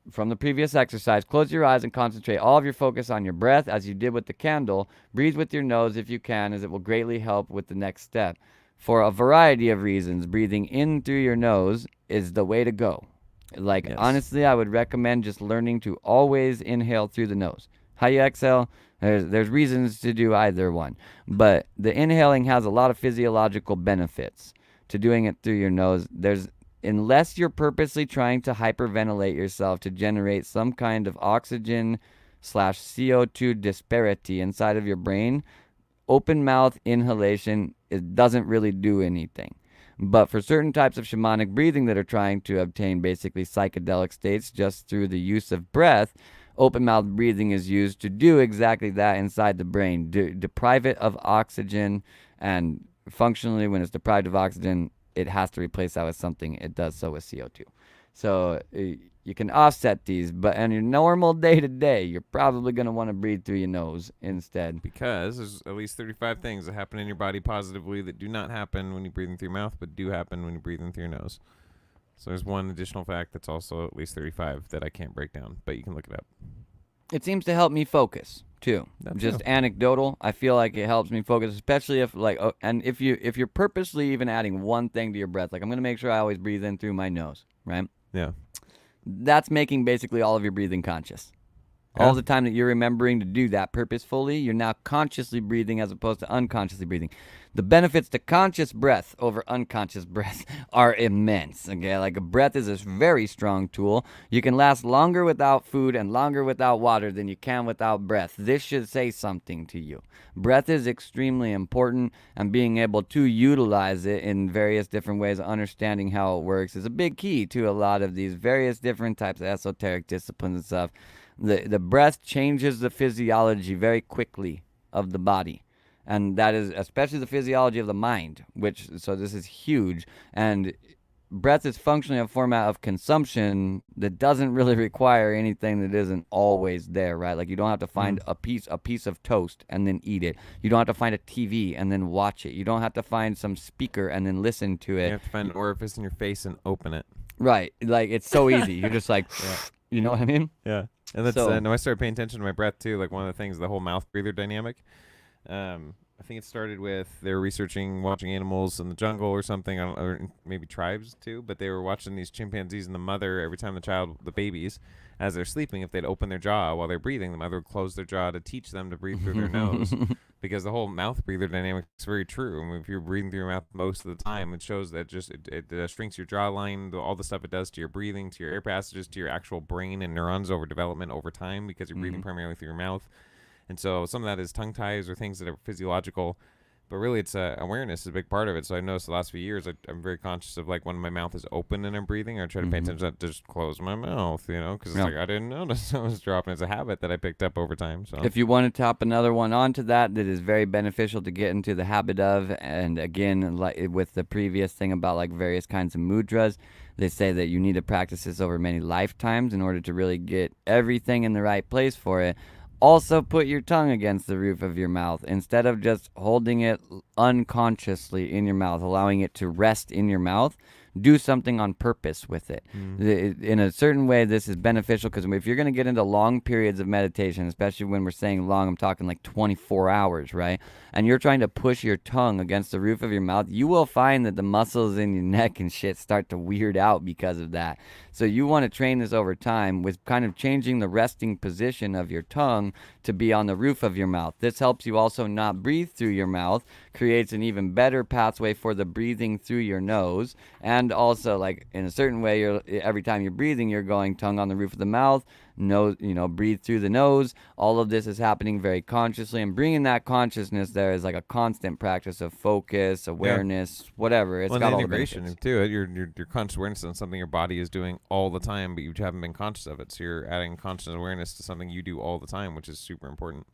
From the previous exercise, close your eyes and concentrate all of your focus on your breath as you did with the candle. Breathe with your nose if you can, as it will greatly help with the next step. For a variety of reasons, breathing in through your nose is the way to go. Like, honestly, I would recommend just learning to always inhale through the nose. How you exhale, there's reasons to do either one. But the inhaling has a lot of physiological benefits to doing it through your nose. Unless you're purposely trying to hyperventilate yourself to generate some kind of oxygen/CO2 disparity inside of your brain, open mouth inhalation, it doesn't really do anything. But for certain types of shamanic breathing that are trying to obtain basically psychedelic states just through the use of breath, open mouth breathing is used to do exactly that inside the brain, deprive it of oxygen, and functionally when it's deprived of oxygen, it has to replace that with something. It does so with CO2. So you can offset these, but on your normal day-to-day, you're probably going to want to breathe through your nose instead. Because there's at least 35 things that happen in your body positively that do not happen when you breathe in through your mouth, but do happen when you breathe in through your nose. So there's one additional fact that's also at least 35 that I can't break down, but you can look it up. It seems to help me focus too. Just anecdotal. I feel like it helps me focus, especially if and if you're purposely even adding one thing to your breath, like I'm gonna make sure I always breathe in through my nose, right? Yeah. That's making basically all of your breathing conscious. All the time that you're remembering to do that purposefully, you're now consciously breathing as opposed to unconsciously breathing. The benefits to conscious breath over unconscious breath are immense. Okay, like a breath is a very strong tool. You can last longer without food and longer without water than you can without breath. This should say something to you. Breath is extremely important, and being able to utilize it in various different ways, understanding how it works, is a big key to a lot of these various different types of esoteric disciplines and stuff. The breath changes the physiology very quickly of the body. And that is especially the physiology of the mind, so this is huge. And breath is functionally a format of consumption that doesn't really require anything that isn't always there, right? Like you don't have to find a piece of toast and then eat it. You don't have to find a TV and then watch it. You don't have to find some speaker and then listen to it. You have to find an orifice in your face and open it. Right. Like it's so easy. You're just like, you know what I mean? Yeah. And that's no, I started paying attention to my breath too. Like one of the things, the whole mouth breather dynamic. I think it started with they were researching watching animals in the jungle or something, or maybe tribes too. But they were watching these chimpanzees and the mother every time the babies, as they're sleeping, if they'd open their jaw while they're breathing, the mother would close their jaw to teach them to breathe through their nose. Because the whole mouth breather dynamic is very true. I mean, if you're breathing through your mouth most of the time, it shows that it shrinks your jawline, all the stuff it does to your breathing, to your air passages, to your actual brain and neurons over development over time because you're breathing primarily through your mouth. And so some of that is tongue ties or things that are physiological. But really, it's awareness is a big part of it. So I noticed the last few years, I'm very conscious of like when my mouth is open and I'm breathing, I try to pay attention to just close my mouth, because it's like I didn't notice I was dropping. It's a habit that I picked up over time. So if you want to top another one onto that is very beneficial to get into the habit of, and again, like with the previous thing about like various kinds of mudras, they say that you need to practice this over many lifetimes in order to really get everything in the right place for it. Also, put your tongue against the roof of your mouth instead of just holding it unconsciously in your mouth, allowing it to rest in your mouth. Do something on purpose with it. In a certain way, this is beneficial because if you're going to get into long periods of meditation, especially when we're saying long, I'm talking like 24 hours, right? And you're trying to push your tongue against the roof of your mouth, you will find that the muscles in your neck and shit start to weird out because of that. So you want to train this over time with kind of changing the resting position of your tongue to be on the roof of your mouth. This helps you also not breathe through your mouth, creates an even better pathway for the breathing through your nose, and also like in a certain way, every time you're breathing, you're going tongue on the roof of the mouth, nose, breathe through the nose. All of this is happening very consciously, and bringing that consciousness there is like a constant practice of focus, awareness, whatever. It's got the all the integration benefits. too. Your conscious awareness on something your body is doing all the time, but you haven't been conscious of it. So you're adding conscious awareness to something you do all the time, which is super important.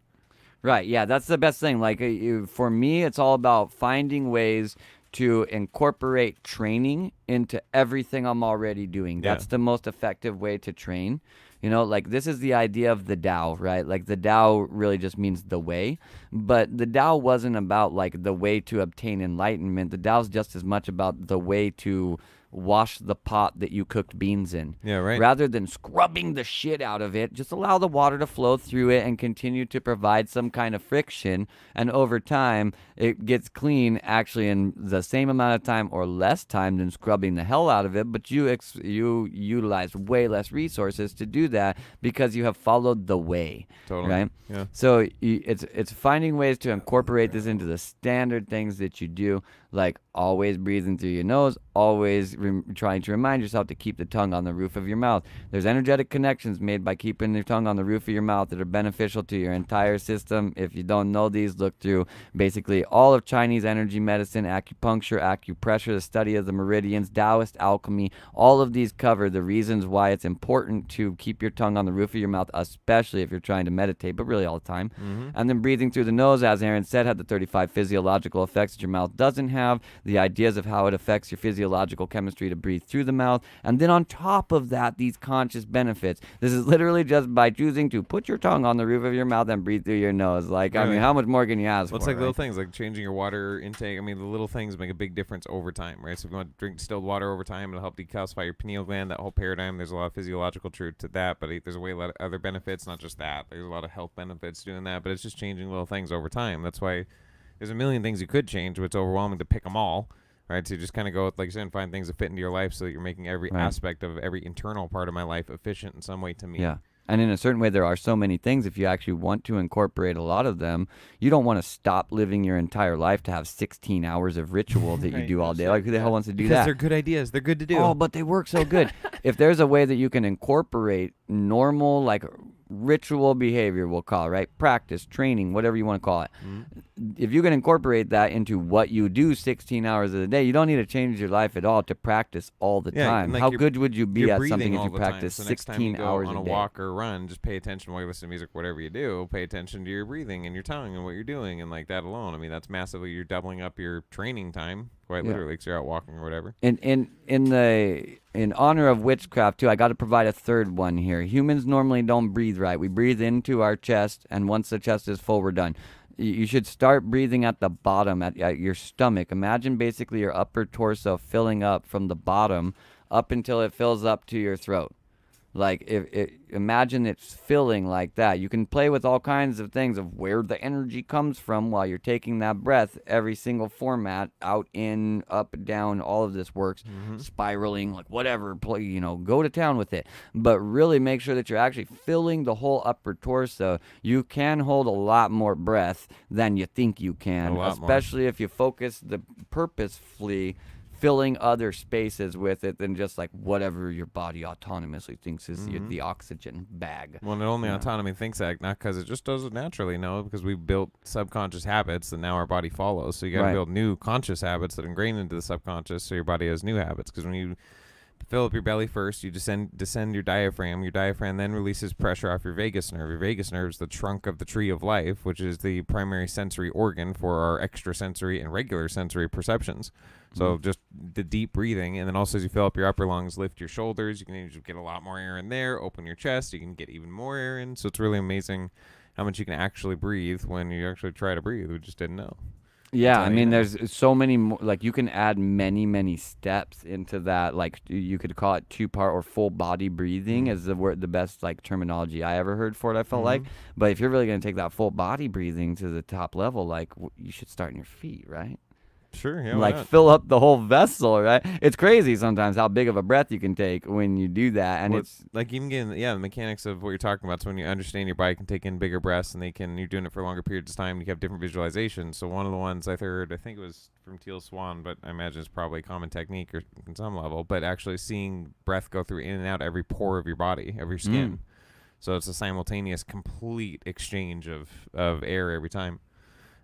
Right, yeah, that's the best thing. Like for me, it's all about finding ways to incorporate training into everything I'm already doing. That's the most effective way to train. Like this is the idea of the Tao, right? Like the Tao really just means the way, but the Tao wasn't about like the way to obtain enlightenment. The Tao's just as much about the way to wash the pot that you cooked beans in. Yeah, right. Rather than scrubbing the shit out of it, just allow the water to flow through it and continue to provide some kind of friction. And over time, it gets clean actually in the same amount of time or less time than scrubbing the hell out of it. But you utilize way less resources to do that because you have followed the way. Totally. Right? Yeah. So it's finding ways to incorporate this into the standard things that you do, like always breathing through your nose, always trying to remind yourself to keep the tongue on the roof of your mouth. There's energetic connections made by keeping your tongue on the roof of your mouth that are beneficial to your entire system. If you don't know these, look through basically all of Chinese energy medicine, acupuncture, acupressure, the study of the meridians, Taoist alchemy. All of these cover the reasons why it's important to keep your tongue on the roof of your mouth, especially if you're trying to meditate, but really all the time. And then breathing through the nose, as Aaron said, had the 35 physiological effects that your mouth doesn't have, the ideas of how it affects your physiological chemistry to breathe through the mouth, and then on top of that, these conscious benefits. This is literally just by choosing to put your tongue on the roof of your mouth and breathe through your nose. Like, Really? I mean, how much more can you ask Well, it's for, like right? little things like changing your water intake. I mean, the little things make a big difference over time, right? So if you want to drink distilled water over time, it'll help decalcify your pineal gland, that whole paradigm. There's a lot of physiological truth to that, but there's a way a lot of other benefits, not just that. There's a lot of health benefits doing that, but it's just changing little things over time. That's why there's a million things you could change, but it's overwhelming to pick them all. Right, so just kind of go with, like you said, and find things that fit into your life so that you're making every aspect of every internal part of my life efficient in some way to me. Yeah. And in a certain way, there are so many things. If you actually want to incorporate a lot of them, you don't want to stop living your entire life to have 16 hours of ritual that you do all day. Like, who the hell wants to do Because that? they're good ideas. They're good to do. Oh, but they work so good. If there's a way that you can incorporate normal, like, ritual behavior, we'll call it, right? Practice, training, whatever you want to call it. If you can incorporate that into what you do 16 hours of the day, you don't need to change your life at all to practice all the time. like How good would you be you're at breathing something if all you the time. practice So next time 16 you go hours on a a day? walk or run, just pay attention while you listen to music, whatever you do. Pay attention to your breathing and your tongue and what you're doing, and like that alone. I mean, that's massively. You're doubling up your training time, quite literally, because you're out walking or whatever. In honor of witchcraft too, I got to provide a third one here. Humans normally don't breathe right. We breathe into our chest, and once the chest is full, we're done. You should start breathing at the bottom, at your stomach. Imagine basically your upper torso filling up from the bottom up until it fills up to your throat. Like, imagine it's filling like that. You can play with all kinds of things of where the energy comes from while you're taking that breath. Every single format, out, in, up, down, all of this works. Spiraling, like whatever, go to town with it. But really make sure that you're actually filling the whole upper torso. You can hold a lot more breath than you think you can, A lot more. especially if you focus purposefully filling other spaces with it than just like whatever your body autonomously thinks is the oxygen bag. Well, not only autonomy thinks that, not because it just does it naturally, no, because we've built subconscious habits that now our body follows. So you got to build new conscious habits that ingrain into the subconscious so your body has new habits. Because when you fill up your belly first, you descend your diaphragm. Your diaphragm then releases pressure off your vagus nerve. Your vagus nerve is the trunk of the tree of life, which is the primary sensory organ for our extrasensory and regular sensory perceptions. So just the deep breathing, and then also as you fill up your upper lungs, lift your shoulders. You can get a lot more air in there. Open your chest. You can get even more air in. So it's really amazing how much you can actually breathe when you actually try to breathe. We just didn't know. Yeah, I mean, there's so many more, like you can add many steps into that. Like you could call it 2-part or full body breathing is the best like terminology I ever heard for it. I felt like, but if you're really gonna take that full body breathing to the top level, like you should start in your feet, right? Sure, yeah. Like fill up the whole vessel, right? It's crazy sometimes how big of a breath you can take when you do that, and it's like even getting the mechanics of what you're talking about. So when you understand your body can take in bigger breaths, and you're doing it for longer periods of time. You have different visualizations. So one of the ones I heard, I think it was from Teal Swan, but I imagine it's probably a common technique or in some level. But actually seeing breath go through in and out every pore of your body, every skin. So it's a simultaneous, complete exchange of air every time.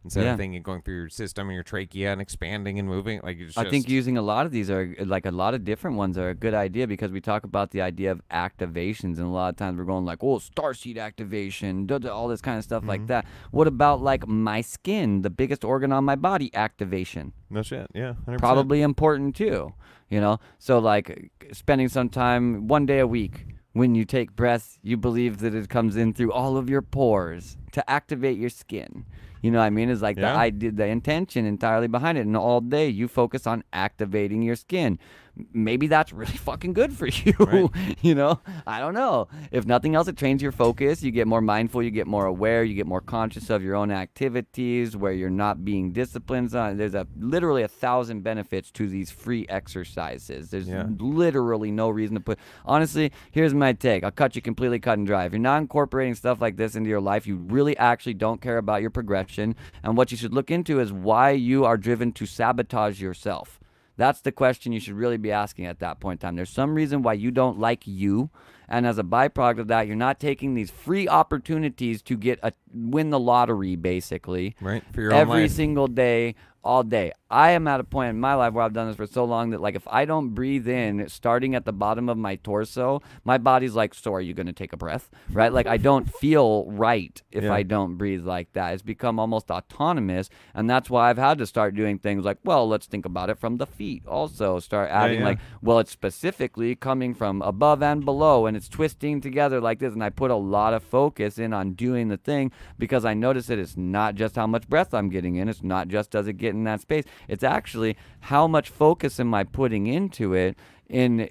Instead of thinking going through your system and your trachea and expanding and moving, like you just. I think using a lot of these are like a lot of different ones are a good idea because we talk about the idea of activations, and a lot of times we're going like, oh, starseed activation, all this kind of stuff like that. What about like my skin, the biggest organ on my body, activation? No shit, yeah, 100%. Probably important too, you know. So like spending some time 1 day a week. When you take breaths, you believe that it comes in through all of your pores to activate your skin. You know what I mean? It's like the intention entirely behind it. And all day you focus on activating your skin. Maybe that's really fucking good for you. Right. You know? I don't know. If nothing else, it trains your focus. You get more mindful. You get more aware. You get more conscious of your own activities where you're not being disciplined. There's literally 1,000 benefits to these free exercises. There's literally no reason to put. Honestly, here's my take. I'll cut you completely cut and dry. If you're not incorporating stuff like this into your life, you really actually don't care about your progression. And what you should look into is why you are driven to sabotage yourself. That's the question you should really be asking at that point in time. There's some reason why you don't like you, and as a byproduct of that, you're not taking these free opportunities to win the lottery, basically. Right, for your own every life. single day, all day. I am at a point in my life where I've done this for so long that like if I don't breathe in, starting at the bottom of my torso, my body's like, so are you going to take a breath? Right? Like I don't feel right if I don't breathe like that. It's become almost autonomous, and that's why I've had to start doing things like, well, let's think about it from the feet. Also start adding like, well, it's specifically coming from above and below, and it's twisting together like this, and I put a lot of focus in on doing the thing because I notice that it's not just how much breath I'm getting in, it's not just does it get in that space, it's actually how much focus am I putting into it in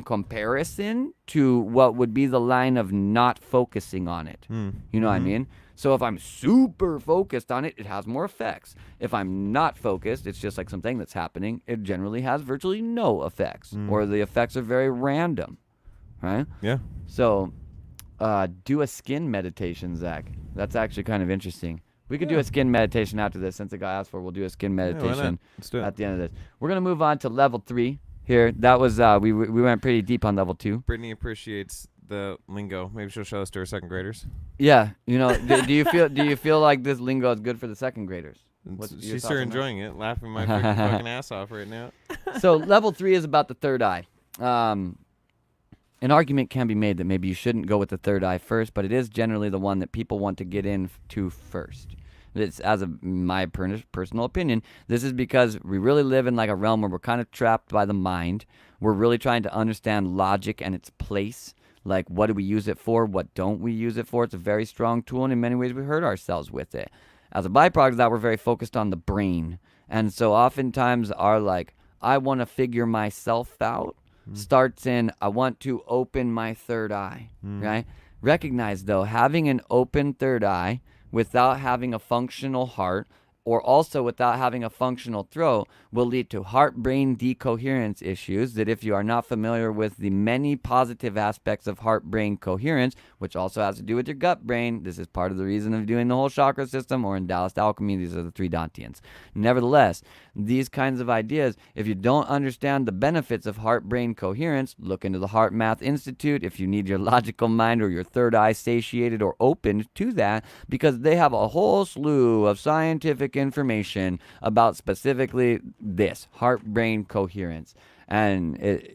comparison to what would be the line of not focusing on it. You know what I mean? So if I'm super focused on it, it has more effects. If I'm not focused, it's just like something that's happening. It generally has virtually no effects, or the effects are very random, right? Yeah. So do a skin meditation, Zach. That's actually kind of interesting. We could do a skin meditation after this. Since the guy asked for it, we'll do a skin meditation Let's do it. at the end of this. We're going to move on to level 3 here. That was, we went pretty deep on level 2. Brittany appreciates the lingo. Maybe she'll show us to her second graders. Yeah. You know, do you feel like this lingo is good for the second graders? She's sure enjoying it, laughing my freaking fucking ass off right now. So level 3 is about the third eye. An argument can be made that maybe you shouldn't go with the third eye first, but it is generally the one that people want to get into first. It's my personal opinion. This is because we really live in like a realm where we're kind of trapped by the mind. We're really trying to understand logic and its place. Like, what do we use it for? What don't we use it for? It's a very strong tool, and in many ways we hurt ourselves with it. As a byproduct of that, we're very focused on the brain. And so oftentimes our like, I want to figure myself out starts in, I want to open my third eye, right? Recognize, though, having an open third eye without having a functional heart or also without having a functional throat will lead to heart-brain decoherence issues that, if you are not familiar with the many positive aspects of heart-brain coherence, which also has to do with your gut brain, this is part of the reason of doing the whole chakra system, or in Taoist alchemy, these are the three dantians. Nevertheless, these kinds of ideas, if you don't understand the benefits of heart-brain coherence, look into the Heart Math Institute if you need your logical mind or your third eye satiated or opened to that, because they have a whole slew of scientific information about specifically this, heart-brain coherence. And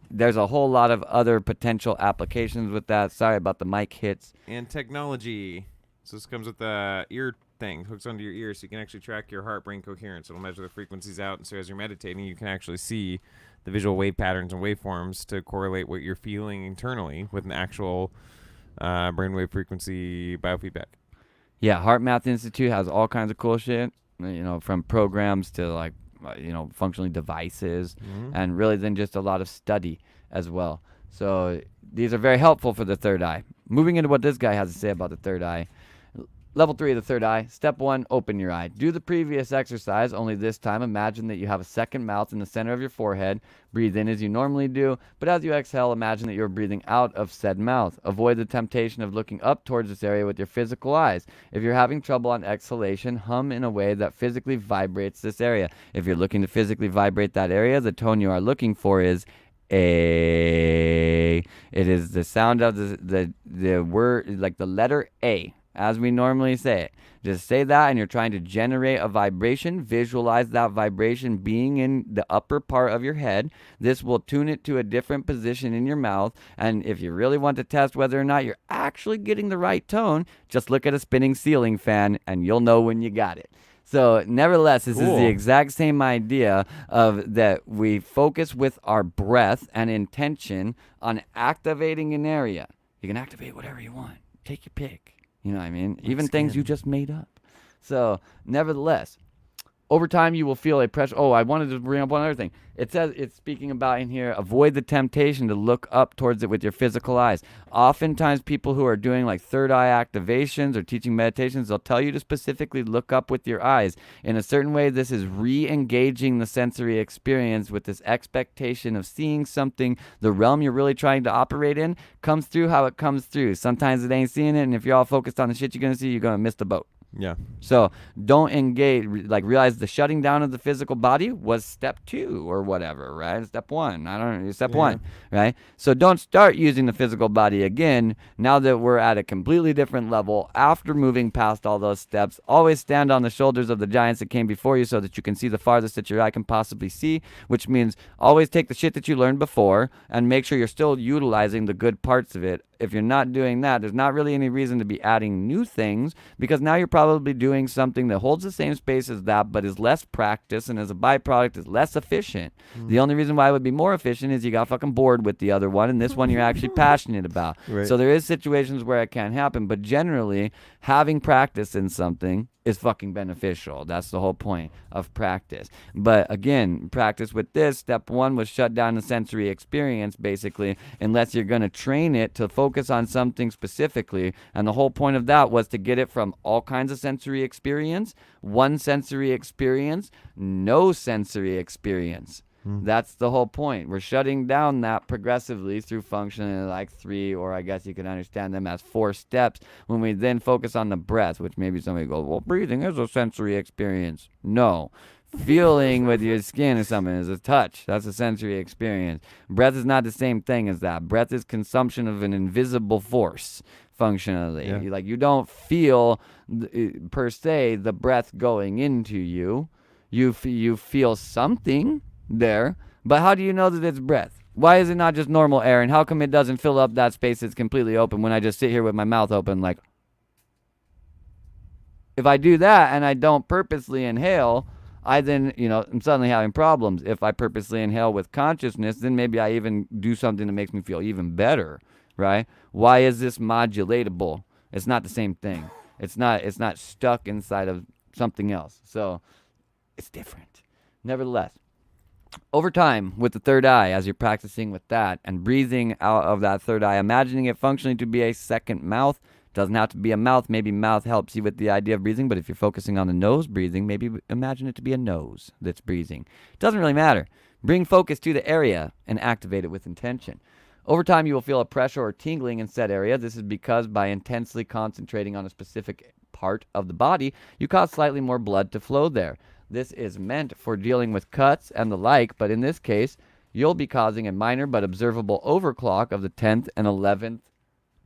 there's a whole lot of other potential applications with that. Sorry about the mic hits. And technology. So this comes with the ear thing, hooks onto your ear, so you can actually track your heart-brain coherence. It'll measure the frequencies out, and so as you're meditating, you can actually see the visual wave patterns and waveforms to correlate what you're feeling internally with an actual brainwave frequency biofeedback. Yeah, Heart Math Institute has all kinds of cool shit, from programs to like, functionally devices, and really then just a lot of study as well. So these are very helpful for the third eye. Moving into what this guy has to say about the third eye. Level 3 of the third eye. Step 1, open your eye. Do the previous exercise, only this time imagine that you have a second mouth in the center of your forehead. Breathe in as you normally do, but as you exhale, imagine that you're breathing out of said mouth. Avoid the temptation of looking up towards this area with your physical eyes. If you're having trouble on exhalation, hum in a way that physically vibrates this area. If you're looking to physically vibrate that area, the tone you are looking for is A. It is the sound of the word, like the letter A, as we normally say it. Just say that, and you're trying to generate a vibration. Visualize that vibration being in the upper part of your head. This will tune it to a different position in your mouth. And if you really want to test whether or not you're actually getting the right tone, just look at a spinning ceiling fan, and you'll know when you got it. So, nevertheless, this is the exact same idea of that we focus with our breath and intention on activating an area. You can activate whatever you want. Take your pick. You know what I mean? Even things you just made up. So, nevertheless, over time you will feel a pressure. Oh, I wanted to bring up one other thing. It says, it's speaking about in here, avoid the temptation to look up towards it with your physical eyes. Oftentimes people who are doing like third eye activations or teaching meditations, they'll tell you to specifically look up with your eyes. In a certain way, this is re-engaging the sensory experience with this expectation of seeing something. The realm you're really trying to operate in comes through how it comes through. Sometimes it ain't seeing it, and if you're all focused on the shit you're going to see, you're going to miss the boat. Yeah. So don't engage, realize the shutting down of the physical body was step 2 or whatever, right? Step 1. Step 1, right? So don't start using the physical body again now that we're at a completely different level. After moving past all those steps, always stand on the shoulders of the giants that came before you so that you can see the farthest that your eye can possibly see, which means always take the shit that you learned before and make sure you're still utilizing the good parts of it. If you're not doing that, there's not really any reason to be adding new things, because now you're probably doing something that holds the same space as that, but is less practice, and as a byproduct is less efficient. The only reason why it would be more efficient is you got fucking bored with the other one, and this one you're actually passionate about. Right. So there is situations where it can happen, but generally having practice in something is fucking beneficial. That's the whole point of practice. But again, practice with this, step 1 was shut down the sensory experience, basically, unless you're going to train it to focus on something specifically. And the whole point of that was to get it from all kinds of sensory experience, one sensory experience, no sensory experience. That's the whole point. We're shutting down that progressively through functioning like 3, or I guess you can understand them as 4 steps, when we then focus on the breath, which maybe somebody goes, well, breathing is a sensory experience. No. Feeling with your skin or something is a touch. That's a sensory experience. Breath is not the same thing as that. Breath is consumption of an invisible force, functionally. Yeah. You don't feel, per se, the breath going into you. You feel something there, but how do you know that it's breath? Why is it not just normal air, and how come it doesn't fill up that space that's completely open when I just sit here with my mouth open? Like, if I do that and I don't purposely inhale, I then, I'm suddenly having problems. If I purposely inhale with consciousness, then maybe I even do something that makes me feel even better, right? Why is this modulatable? It's not the same thing. It's not stuck inside of something else. So it's different. Nevertheless, over time, with the third eye, as you're practicing with that and breathing out of that third eye, imagining it functioning to be a second mouth, Doesn't have to be a mouth. Maybe mouth helps you with the idea of breathing, but if you're focusing on the nose breathing, maybe imagine it to be a nose that's breathing. It doesn't really matter. Bring focus to the area and activate it with intention. Over time, you will feel a pressure or tingling in said area. This is because by intensely concentrating on a specific part of the body, you cause slightly more blood to flow there. This is meant for dealing with cuts and the like, but in this case, you'll be causing a minor but observable overclock of the 10th and 11th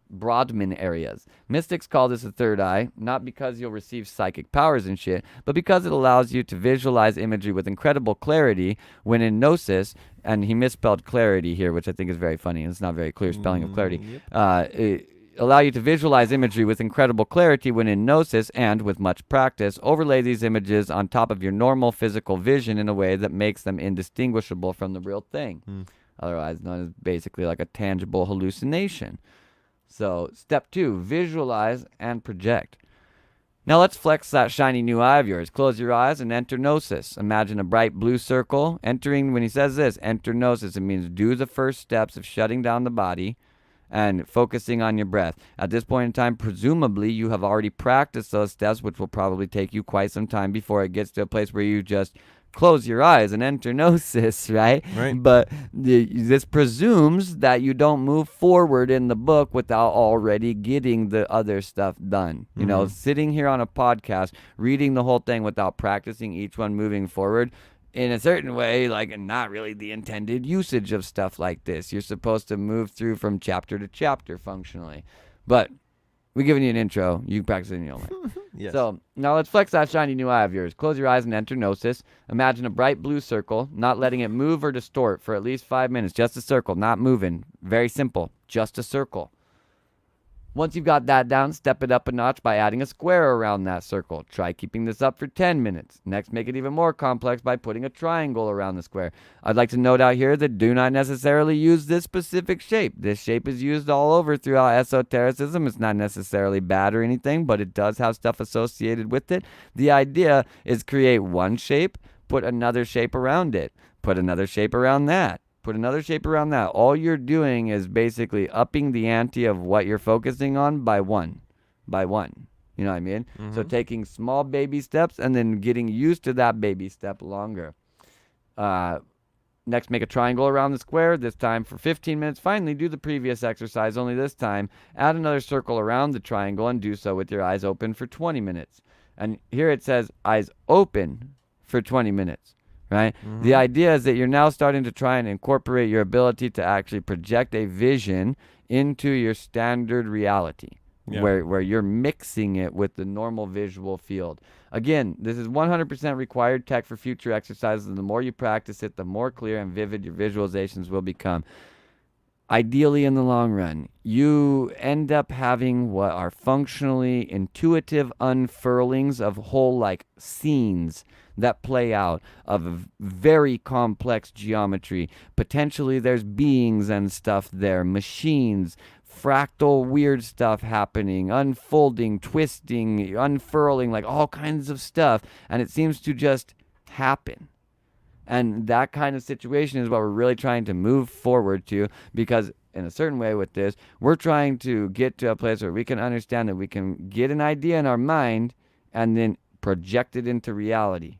Brodmann areas. Mystics call this a third eye, not because you'll receive psychic powers and shit, but because it allows you to visualize imagery with incredible clarity when in gnosis, and he misspelled clarity here, which I think is very funny. It's not very clear spelling of clarity. Allow you to visualize imagery with incredible clarity when in gnosis, and with much practice, overlay these images on top of your normal physical vision in a way that makes them indistinguishable from the real thing. Otherwise known as basically like a tangible hallucination. So, step 2, visualize and project. Now let's flex that shiny new eye of yours. Close your eyes and enter gnosis. Imagine a bright blue circle. Entering, when he says this, enter gnosis, it means do the first steps of shutting down the body and focusing on your breath. At this point in time, presumably, you have already practiced those steps, which will probably take you quite some time before it gets to a place where you just close your eyes and enter gnosis, right? But this presumes that you don't move forward in the book without already getting the other stuff done. You know, sitting here on a podcast, reading the whole thing without practicing each one moving forward, in a certain way, like not really the intended usage of stuff like this. You're supposed to move through from chapter to chapter functionally. But we're giving you an intro. You can practice it in your own way. Yes. So now let's flex that shiny new eye of yours. Close your eyes and enter gnosis. Imagine a bright blue circle, not letting it move or distort for at least 5 minutes. Just a circle, not moving. Very simple. Just a circle. Once you've got that down, step it up a notch by adding a square around that circle. Try keeping this up for 10 minutes. Next, make it even more complex by putting a triangle around the square. I'd like to note out here that do not necessarily use this specific shape. This shape is used all over throughout esotericism. It's not necessarily bad or anything, but it does have stuff associated with it. The idea is create one shape, put another shape around it, put another shape around that. Put another shape around that. All you're doing is basically upping the ante of what you're focusing on by one. You know what I mean? So taking small baby steps and then getting used to that baby step longer. Next, make a triangle around the square, this time for 15 minutes. Finally, do the previous exercise, only this time. Add another circle around the triangle and do so with your eyes open for 20 minutes. And here it says eyes open for 20 minutes. Right? The idea is that you're now starting to try and incorporate your ability to actually project a vision into your standard reality, where you're mixing it with the normal visual field. Again, this is 100% required tech for future exercises, and the more you practice it, the more clear and vivid your visualizations will become. Ideally, in the long run, you end up having what are functionally intuitive unfurlings of whole like scenes that play out of very complex geometry. Potentially there's beings and stuff there, machines, fractal weird stuff happening, unfolding, twisting, unfurling, like all kinds of stuff, and it seems to just happen. And that kind of situation is what we're really trying to move forward to, because in a certain way with this, we're trying to get to a place where we can understand that we can get an idea in our mind and then project it into reality.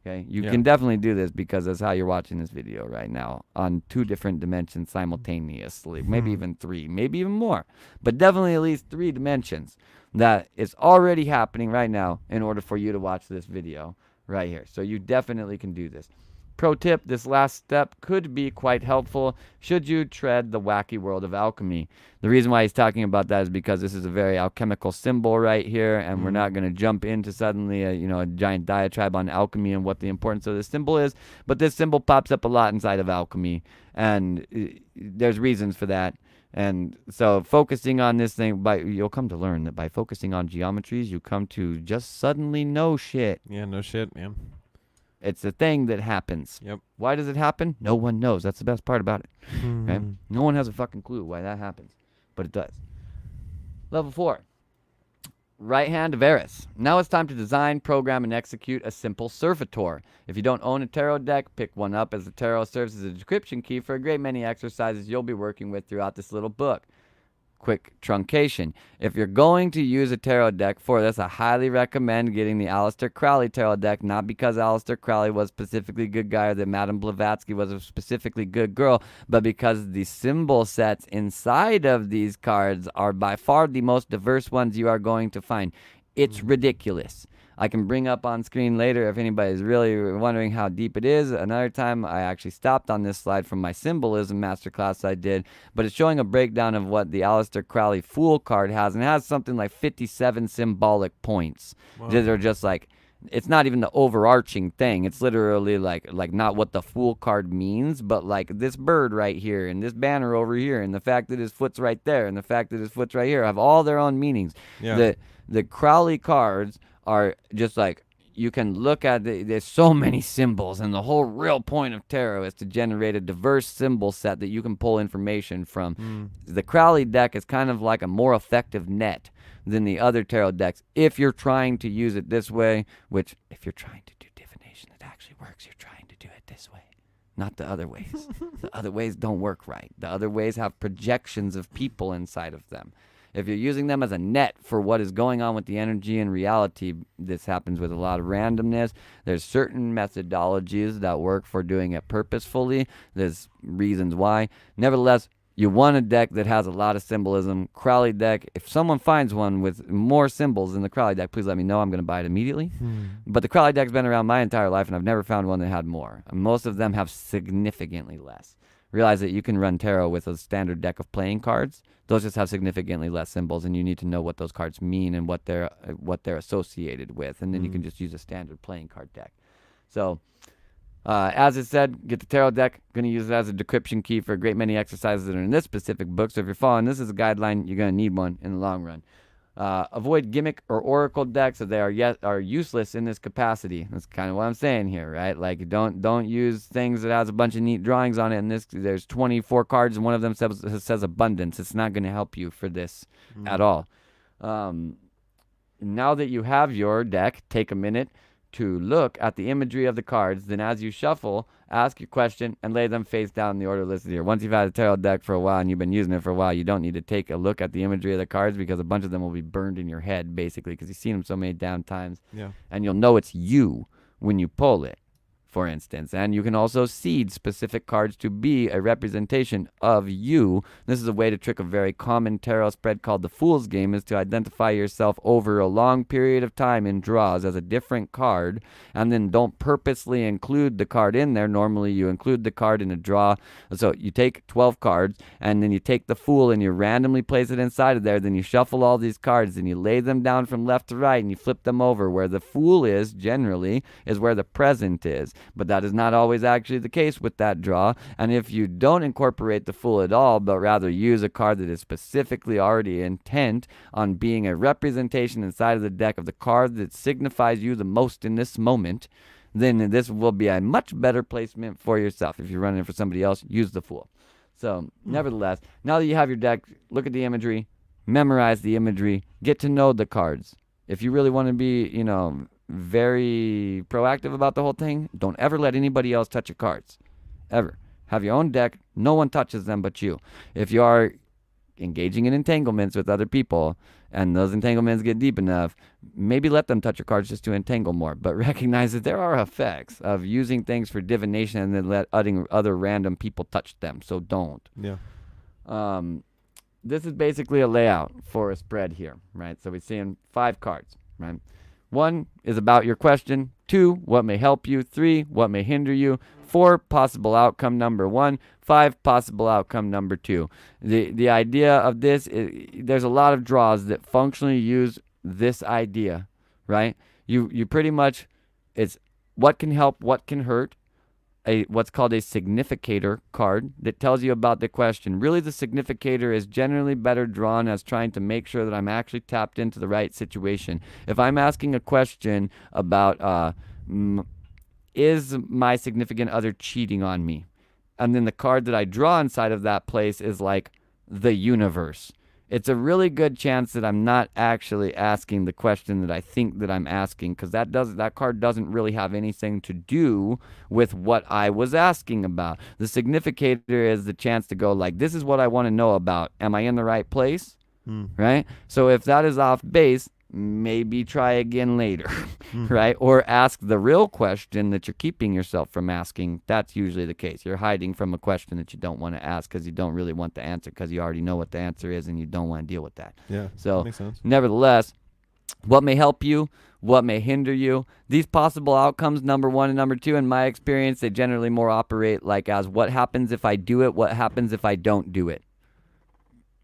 Okay, you can definitely do this because that's how you're watching this video right now on 2 different dimensions simultaneously, maybe even 3, maybe even more, but definitely at least 3 dimensions that is already happening right now in order for you to watch this video right here. So you definitely can do this. Pro tip, this last step could be quite helpful should you tread the wacky world of alchemy. The reason why he's talking about that is because this is a very alchemical symbol right here, and we're not going to jump into suddenly a giant diatribe on alchemy and what the importance of this symbol is, but this symbol pops up a lot inside of alchemy, and there's reasons for that. And so focusing on this thing, you'll come to learn that by focusing on geometries, you come to just suddenly know shit. Yeah, no shit, man. It's a thing that happens. Yep. Why does it happen? No one knows. That's the best part about it. Right? No one has a fucking clue why that happens, but it does. Level 4. Right hand of Eris. Now it's time to design, program, and execute a simple servitor. If you don't own a tarot deck, pick one up, as the tarot serves as a description key for a great many exercises you'll be working with throughout this little book. quick truncation. If you're going to use a tarot deck for this, I highly recommend getting the Aleister Crowley tarot deck, not because Aleister Crowley was specifically a good guy or that Madame Blavatsky was a specifically good girl, but because the symbol sets inside of these cards are by far the most diverse ones you are going to find. It's ridiculous. I can bring up on screen later if anybody's really wondering how deep it is. Another time, I actually stopped on this slide from my symbolism masterclass I did, but it's showing a breakdown of what the Aleister Crowley Fool card has, and it has something like 57 symbolic points. They're just like, it's not even the overarching thing. It's literally like not what the Fool card means, but like this bird right here and this banner over here and the fact that his foot's right there and the fact that his foot's right here have all their own meanings. Yeah. The Crowley cards are just like, you can look at there's so many symbols, and the whole real point of tarot is to generate a diverse symbol set that you can pull information from. The Crowley deck is kind of like a more effective net than the other tarot decks if you're trying to use it this way, which if you're trying to do divination that actually works, you're trying to do it this way, not the other ways. The other ways don't work right. The other ways have projections of people inside of them. If you're using them as a net for what is going on with the energy and reality, this happens with a lot of randomness. There's certain methodologies that work for doing it purposefully. There's reasons why. Nevertheless, you want a deck that has a lot of symbolism. Crowley deck, if someone finds one with more symbols than the Crowley deck, please let me know. I'm going to buy it immediately. But the Crowley deck's been around my entire life, and I've never found one that had more. Most of them have significantly less. Realize that you can run tarot with a standard deck of playing cards. Those just have significantly less symbols, and you need to know what those cards mean and what they're associated with, and then you can just use a standard playing card deck. So, as I said, get the tarot deck. Going to use it as a decryption key for a great many exercises that are in this specific book. So if you're following this as a guideline, you're going to need one in the long run. Avoid gimmick or oracle decks, as they are useless in this capacity. That's kind of what I'm saying here, right? Like, don't use things that has a bunch of neat drawings on it. And there's 24 cards, and one of them says abundance. It's not going to help you for this at all. Now that you have your deck, take a minute to look at the imagery of the cards. Then as you shuffle, ask your question and lay them face down in the order listed here. Once you've had a tarot deck for a while and you've been using it for a while, you don't need to take a look at the imagery of the cards, because a bunch of them will be burned in your head, basically, because you've seen them so many damn times. Yeah. And you'll know it's you when you pull it, for instance. And you can also seed specific cards to be a representation of you. This is a way to trick a very common tarot spread called the Fool's Game, is to identify yourself over a long period of time in draws as a different card, and then don't purposely include the card in there. Normally you include the card in a draw. So you take 12 cards, and then you take the Fool and you randomly place it inside of there. Then you shuffle all these cards and you lay them down from left to right, and you flip them over. Where the Fool is, generally, is where the present is. But that is not always actually the case with that draw. And if you don't incorporate the Fool at all, but rather use a card that is specifically already intent on being a representation inside of the deck of the card that signifies you the most in this moment, then this will be a much better placement for yourself. If you're running it for somebody else, use the Fool. So, nevertheless, now that you have your deck, look at the imagery, memorize the imagery, get to know the cards. If you really want to be, very proactive about the whole thing, don't ever let anybody else touch your cards. Ever. Have your own deck. No one touches them but you. If you are engaging in entanglements with other people, and those entanglements get deep enough, maybe let them touch your cards just to entangle more. But recognize that there are effects of using things for divination and then let other random people touch them. So don't. Yeah. This is basically a layout for a spread here, right? So we're seeing 5 cards, right? 1 is about your question. 2, what may help you. 3, what may hinder you. 4, possible outcome number 1. 5, possible outcome number 2. The idea of this is there's a lot of draws that functionally use this idea, right? You pretty much, it's what can help, what can hurt. What's called a significator card that tells you about the question. Really, the significator is generally better drawn as trying to make sure that I'm actually tapped into the right situation. If I'm asking a question about, is my significant other cheating on me? And then the card that I draw inside of that place is like the universe. it's a really good chance that I'm not actually asking the question that I think that I'm asking, because that card doesn't really have anything to do with what I was asking about. The significator is the chance to go like, this is what I want to know about. Am I in the right place? Right? So if that is off base, maybe try again later, right? Or ask the real question that you're keeping yourself from asking. That's usually the case. You're hiding from a question that you don't want to ask because you don't really want the answer, because you already know what the answer is and you don't want to deal with that. Yeah. So that makes sense. nevertheless, what may help you, what may hinder you, these possible outcomes, number 1 and number 2, in my experience, they generally more operate like as what happens if I do it, what happens if I don't do it.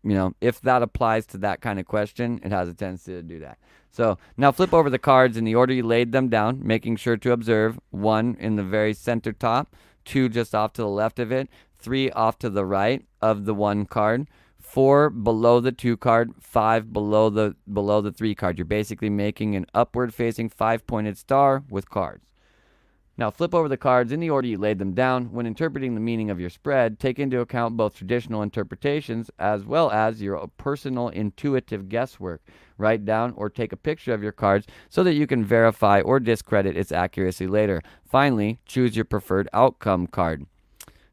You know, if that applies to that kind of question, it has a tendency to do that. So now flip over the cards in the order you laid them down, making sure to observe 1 in the very center top, 2 just off to the left of it, 3 off to the right of the 1 card, 4 below the 2 card, 5 below the 3 card. You're basically making an upward facing 5-pointed star with cards. Now flip over the cards in the order you laid them down. When interpreting the meaning of your spread, take into account both traditional interpretations as well as your personal intuitive guesswork. Write down or take a picture of your cards so that you can verify or discredit its accuracy later. Finally, choose your preferred outcome card.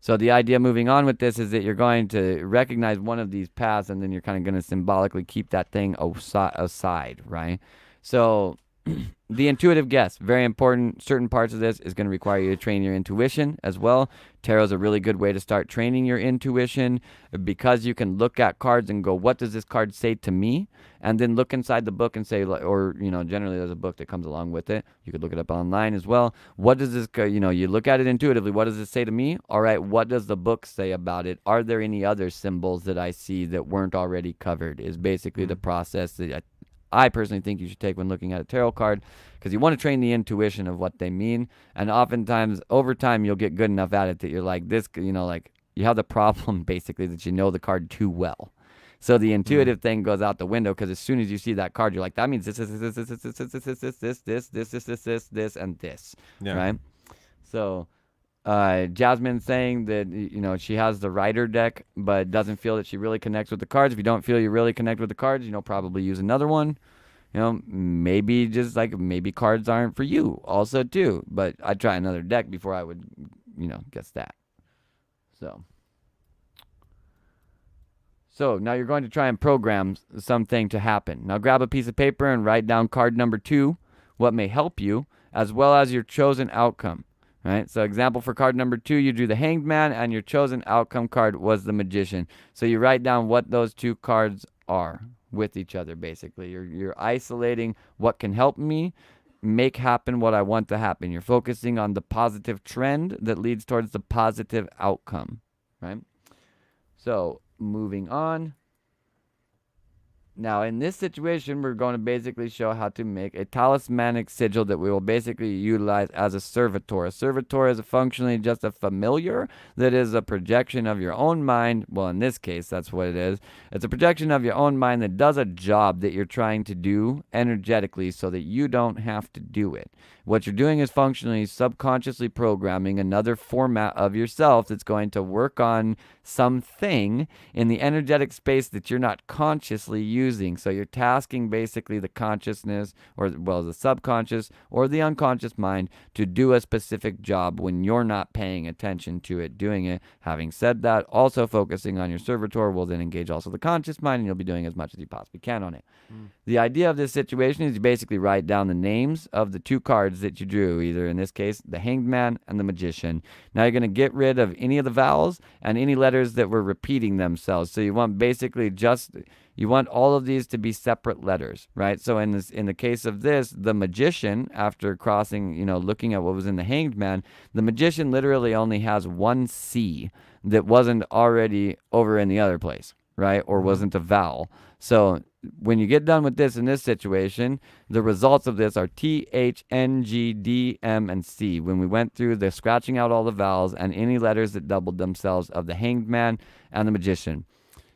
So the idea moving on with this is that you're going to recognize one of these paths, and then you're kind of going to symbolically keep that thing aside, right? So the intuitive guess, very important. Certain parts of this is going to require you to train your intuition as well. Tarot is a really good way to start training your intuition, because you can look at cards and go, what does this card say to me? And then look inside the book and say, or, you know, generally there's a book that comes along with it. You could look it up online as well. What does this, you know, you look at it intuitively. What does it say to me? All right, what does the book say about it? Are there any other symbols that I see that weren't already covered? Is basically the process that I personally think you should take when looking at a tarot card, because you want to train the intuition of what they mean. And oftentimes, over time, you'll get good enough at it that you're like, this, you know, like you have the problem basically that you know the card too well. So the intuitive thing goes out the window, because as soon as you see that card, you're like, that means this, and this, right? So Jasmine's saying that, you know, she has the writer deck, but doesn't feel that she really connects with the cards. If you don't feel you really connect with the cards, you know, probably use another one. You know, maybe just like, maybe cards aren't for you also too. But I'd try another deck before I would, you know, guess that. So now you're going to try and program something to happen. Now grab a piece of paper and write down card number 2, what may help you, as well as your chosen outcome. Right? So example, for card number 2, you drew the Hanged Man, and your chosen outcome card was the Magician. So you write down what those 2 cards are with each other, basically. You're isolating what can help me make happen what I want to happen. You're focusing on the positive trend that leads towards the positive outcome, right? So moving on. Now, in this situation, we're going to basically show how to make a talismanic sigil that we will basically utilize as a servitor. A servitor is functionally just a familiar that is a projection of your own mind. Well, in this case, that's what it is. It's a projection of your own mind that does a job that you're trying to do energetically so that you don't have to do it. What you're doing is functionally subconsciously programming another format of yourself that's going to work on something in the energetic space that you're not consciously using. So you're tasking basically the consciousness, or well, the subconscious or the unconscious mind, to do a specific job when you're not paying attention to it doing it. Having said that, also focusing on your servitor will then engage also the conscious mind, and you'll be doing as much as you possibly can on it. The idea of this situation is you basically write down the names of the 2 cards that you drew, either in this case the Hanged Man and the Magician. Now you're going to get rid of any of the vowels and any letters that were repeating themselves. So you want basically you want all of these to be separate letters, right? So in the case of this, the Magician, after crossing, you know, looking at what was in the Hanged Man, the Magician literally only has 1 C that wasn't already over in the other place, right? Or wasn't a vowel. So when you get done with this in this situation, the results of this are T, H, N, G, D, M, and C. When we went through the scratching out all the vowels and any letters that doubled themselves of the Hanged Man and the Magician.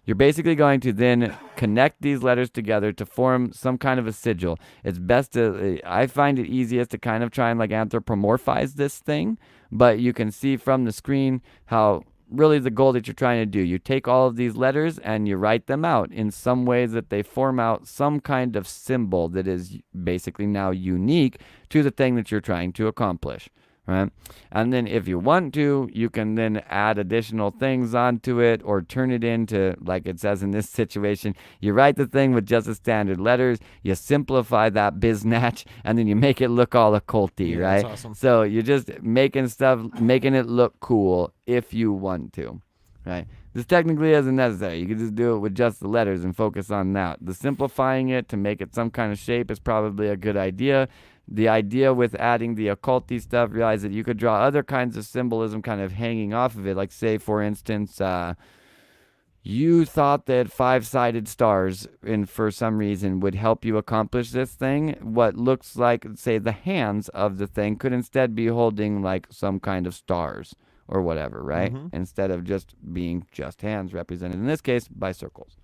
You're basically going to then connect these letters together to form some kind of a sigil. It's best to, I find it easiest to kind of try and like anthropomorphize this thing, but you can see from the screen how really the goal that you're trying to do. You take all of these letters and you write them out in some ways that they form out some kind of symbol that is basically now unique to the thing that you're trying to accomplish. Right? And then if you want to, you can then add additional things onto it or turn it into, like it says in this situation, you write the thing with just the standard letters, you simplify that biznatch, and then you make it look all occulty, Yeah, right? that's awesome. So you're just making it look cool if you want to, right? This technically isn't necessary. You can just do it with just the letters and focus on that. The simplifying it to make it some kind of shape is probably a good idea. The idea with adding the occulty stuff, realize that you could draw other kinds of symbolism kind of hanging off of it. Like, say, for instance, you thought that 5-sided stars, for some reason, would help you accomplish this thing. What looks like, say, the hands of the thing could instead be holding, like, some kind of stars or whatever, right? Mhm. Instead of just being just hands represented, in this case, by circles.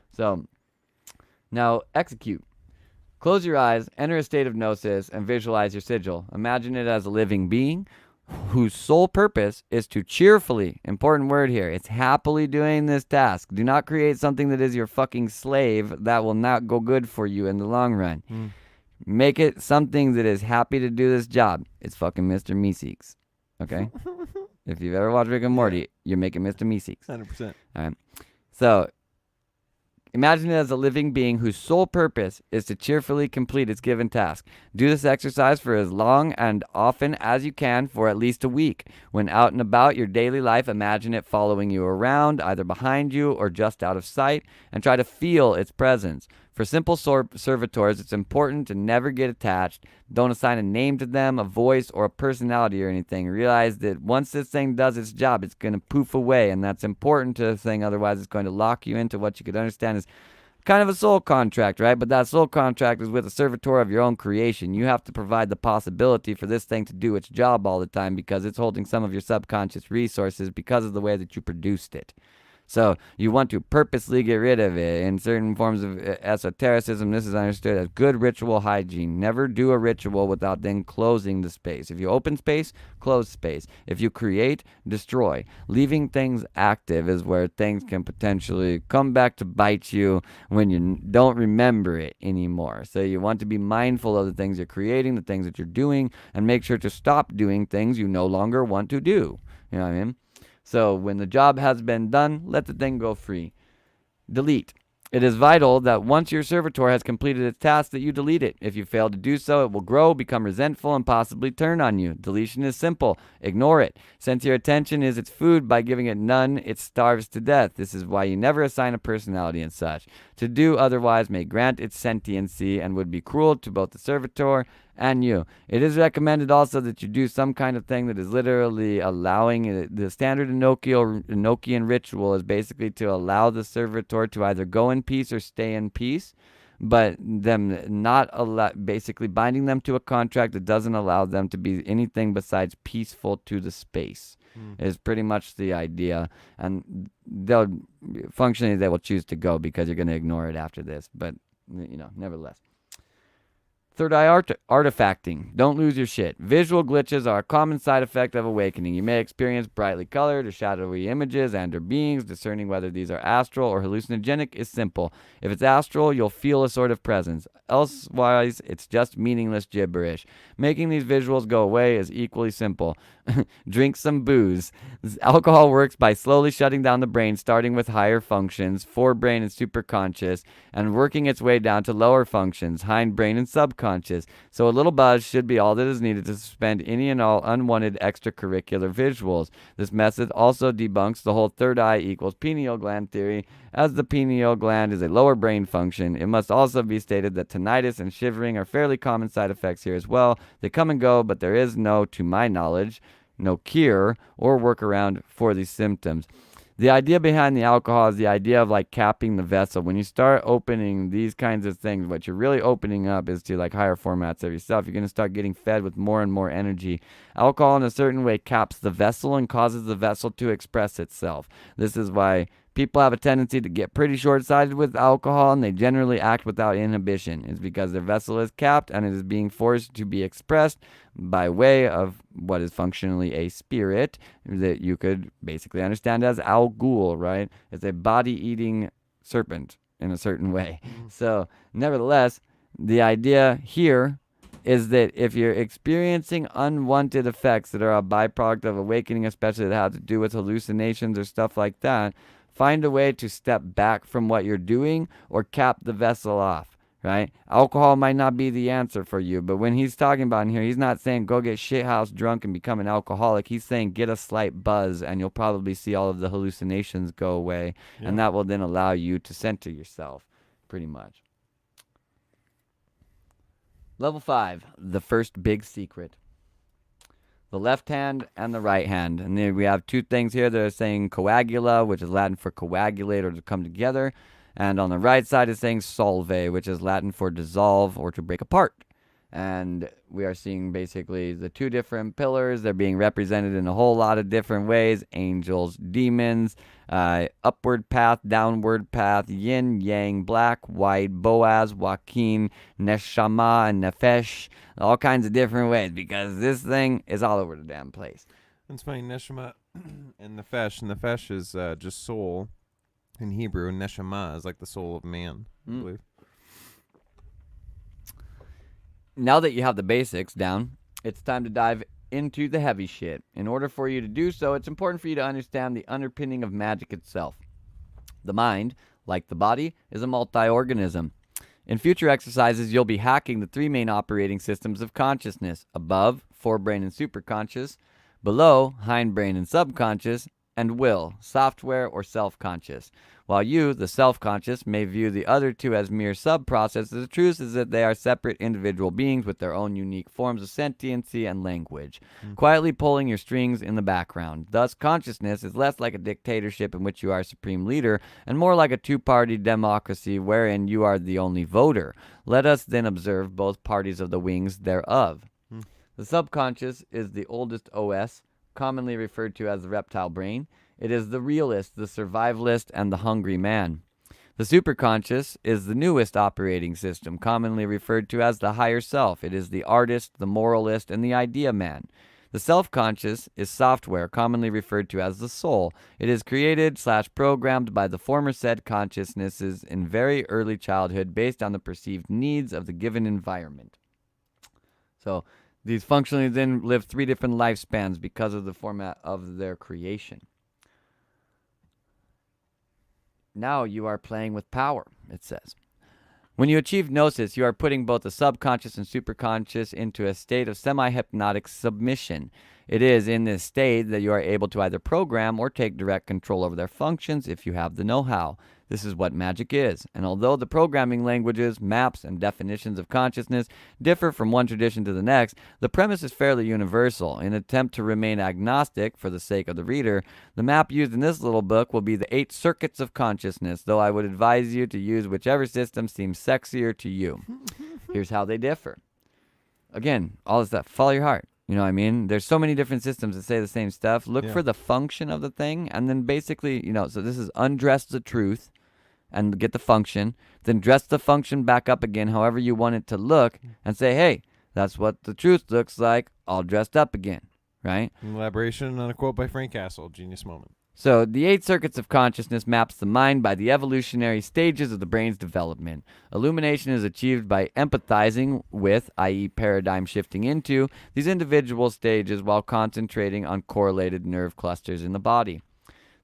So, now execute. Close your eyes, enter a state of gnosis, and visualize your sigil. Imagine it as a living being whose sole purpose is to cheerfully, important word here, it's happily doing this task. Do not create something that is your fucking slave. That will not go good for you in the long run. Make it something that is happy to do this job. It's fucking Mr. Meeseeks. Okay? If you've ever watched Rick and Morty, you're making Mr. Meeseeks. 100%. All right. So, imagine it as a living being whose sole purpose is to cheerfully complete its given task. Do this exercise for as long and often as you can for at least a week. When out and about your daily life, imagine it following you around, either behind you or just out of sight, and try to feel its presence. For simple servitors, it's important to never get attached. Don't assign a name to them, a voice, or a personality or anything. Realize that once this thing does its job, it's going to poof away, and that's important to the thing. Otherwise, it's going to lock you into what you could understand as kind of a soul contract, right? But that soul contract is with a servitor of your own creation. You have to provide the possibility for this thing to do its job all the time because it's holding some of your subconscious resources because of the way that you produced it. So you want to purposely get rid of it. In certain forms of esotericism, this is understood as good ritual hygiene. Never do a ritual without then closing the space. If you open space, close space. If you create, destroy. Leaving things active is where things can potentially come back to bite you when you don't remember it anymore. So you want to be mindful of the things you're creating, the things that you're doing, and make sure to stop doing things you no longer want to do. You know what I mean? So when the job has been done, let the thing go free. Delete. It is vital that once your servitor has completed its task that you delete it. If you fail to do so, it will grow, become resentful, and possibly turn on you. Deletion is simple. Ignore it. Since your attention is its food, by giving it none, it starves to death. This is why you never assign a personality and such. To do otherwise may grant its sentiency and would be cruel to both the servitor and you. It is recommended also that you do some kind of thing that is literally allowing it. The standard Enochian ritual is basically to allow the servitor to either go in peace or stay in peace, but them not basically binding them to a contract that doesn't allow them to be anything besides peaceful to the space. Is pretty much the idea, and functionally they will choose to go because you're going to ignore it after this, but nevertheless. Third eye artifacting. Don't lose your shit. Visual glitches are a common side effect of awakening. You may experience brightly colored or shadowy images and or beings. Discerning whether these are astral or hallucinogenic is simple. If it's astral, you'll feel a sort of presence. Elsewise, it's just meaningless gibberish. Making these visuals go away is equally simple. Drink some booze. Alcohol works by slowly shutting down the brain, starting with higher functions, forebrain and superconscious, and working its way down to lower functions, hindbrain and subconscious. So a little buzz should be all that is needed to suspend any and all unwanted extracurricular visuals. This method also debunks the whole third eye equals pineal gland theory, as the pineal gland is a lower brain function. It must also be stated that tinnitus and shivering are fairly common side effects here as well. They come and go, but there is to my knowledge, no cure or workaround for these symptoms. The idea behind the alcohol is the idea of like capping the vessel. When you start opening these kinds of things, what you're really opening up is to like higher formats of yourself. You're going to start getting fed with more and more energy. Alcohol in a certain way caps the vessel and causes the vessel to express itself. This is why People have a tendency to get pretty short-sighted with alcohol, and they generally act without inhibition. It's because their vessel is capped and it is being forced to be expressed by way of what is functionally a spirit that you could basically understand as Al Ghul, right? It's a body-eating serpent in a certain way. So, nevertheless, the idea here is that if you're experiencing unwanted effects that are a byproduct of awakening, especially that have to do with hallucinations or stuff like that, find a way to step back from what you're doing or cap the vessel off, right? Alcohol might not be the answer for you, but when he's talking about in here, he's not saying go get shithouse drunk and become an alcoholic. He's saying get a slight buzz and you'll probably see all of the hallucinations go away, and that will then allow you to center yourself, pretty much. Level 5, the first big secret. The left hand and the right hand. And then we have two things here that are saying coagula, which is Latin for coagulate or to come together. And on the right side is saying solve, which is Latin for dissolve or to break apart. And we are seeing basically the two different pillars. They're being represented in a whole lot of different ways. Angels, demons, upward path, downward path, yin, yang, black, white, Boaz, Joaquin, Neshama, and Nefesh. All kinds of different ways because this thing is all over the damn place. It's funny, Neshama and Nefesh. Nefesh is just soul in Hebrew. Neshama is like the soul of man, I believe. Now that you have the basics down, it's time to dive into the heavy shit. In order for you to do so, it's important for you to understand the underpinning of magic itself. The mind, like the body, is a multi-organism. In future exercises, you'll be hacking the three main operating systems of consciousness. Above, forebrain and superconscious. Below, hindbrain and subconscious. And will, software or self-conscious. While you, the self-conscious, may view the other two as mere sub-processes, the truth is that they are separate individual beings with their own unique forms of sentiency and language, quietly pulling your strings in the background. Thus, consciousness is less like a dictatorship in which you are supreme leader, and more like a two-party democracy wherein you are the only voter. Let us then observe both parties of the wings thereof. The subconscious is the oldest OS, commonly referred to as the reptile brain. It is the realist, the survivalist, and the hungry man. The superconscious is the newest operating system, commonly referred to as the higher self. It is the artist, the moralist, and the idea man. The self-conscious is software, commonly referred to as the soul. It is created/programmed by the former said consciousnesses in very early childhood based on the perceived needs of the given environment. So, these functionally then live 3 different lifespans because of the format of their creation. Now you are playing with power, it says. When you achieve gnosis, you are putting both the subconscious and superconscious into a state of semi-hypnotic submission. It is in this state that you are able to either program or take direct control over their functions if you have the know-how. This is what magic is, and although the programming languages, maps, and definitions of consciousness differ from one tradition to the next, the premise is fairly universal. In an attempt to remain agnostic for the sake of the reader, the map used in this little book will be the 8 circuits of consciousness, though I would advise you to use whichever system seems sexier to you. Here's how they differ. Again, all this stuff, follow your heart. You know what I mean? There's so many different systems that say the same stuff. Look for the function of the thing, and then basically, so this is undress the truth and get the function, then dress the function back up again however you want it to look, and say, hey, that's what the truth looks like, all dressed up again, right? Elaboration on a quote by Frank Castle, genius moment. So the 8 circuits of consciousness maps the mind by the evolutionary stages of the brain's development. Illumination is achieved by empathizing with, i.e. paradigm shifting into, these individual stages while concentrating on correlated nerve clusters in the body.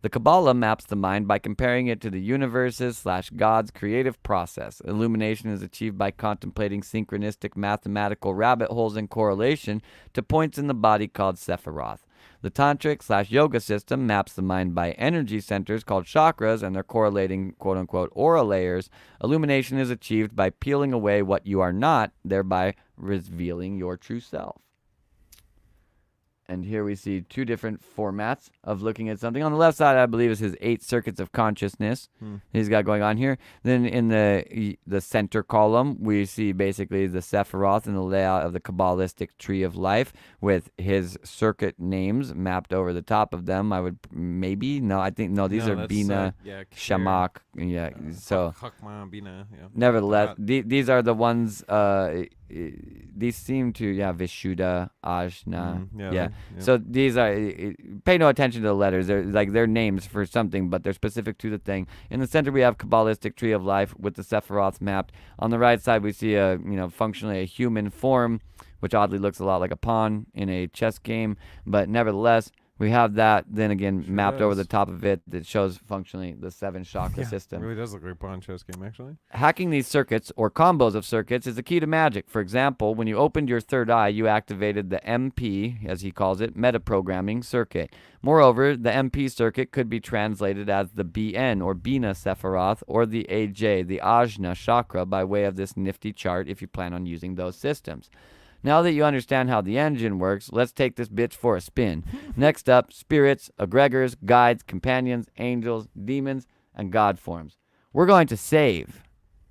The Kabbalah maps the mind by comparing it to the universe's/God's creative process. Illumination is achieved by contemplating synchronistic mathematical rabbit holes in correlation to points in the body called Sephiroth. The Tantric/Yoga system maps the mind by energy centers called chakras and their correlating quote-unquote aura layers. Illumination is achieved by peeling away what you are not, thereby revealing your true self. And here we see two different formats of looking at something. On the left side, I believe, is his 8 circuits of consciousness he's got going on here. Then in the center column, we see basically the Sephiroth and the layout of the Kabbalistic tree of life with his circuit names mapped over the top of them. I would maybe, no, I think, no, these are Bina, Shamak. Yeah, so Hakma, Bina, yeah. Nevertheless, these are the ones, these seem to, Vishuddha, Ajna. Yeah. So these are, pay no attention to the letters. They're names for something, but they're specific to the thing. In the center, we have Kabbalistic tree of life with the Sephiroth mapped. On the right side, we see functionally a human form, which oddly looks a lot like a pawn in a chess game, but nevertheless, we have that, then again, mapped over the top of it that shows functionally the 7 chakra system. It really does look like a pawn chess game, actually. Hacking these circuits, or combos of circuits, is the key to magic. For example, when you opened your third eye, you activated the MP, as he calls it, metaprogramming circuit. Moreover, the MP circuit could be translated as the BN, or Bina Sephiroth, or the AJ, the Ajna chakra, by way of this nifty chart if you plan on using those systems. Now that you understand how the engine works, let's take this bitch for a spin. Next up, spirits, egregors, guides, companions, angels, demons, and god forms. We're going to save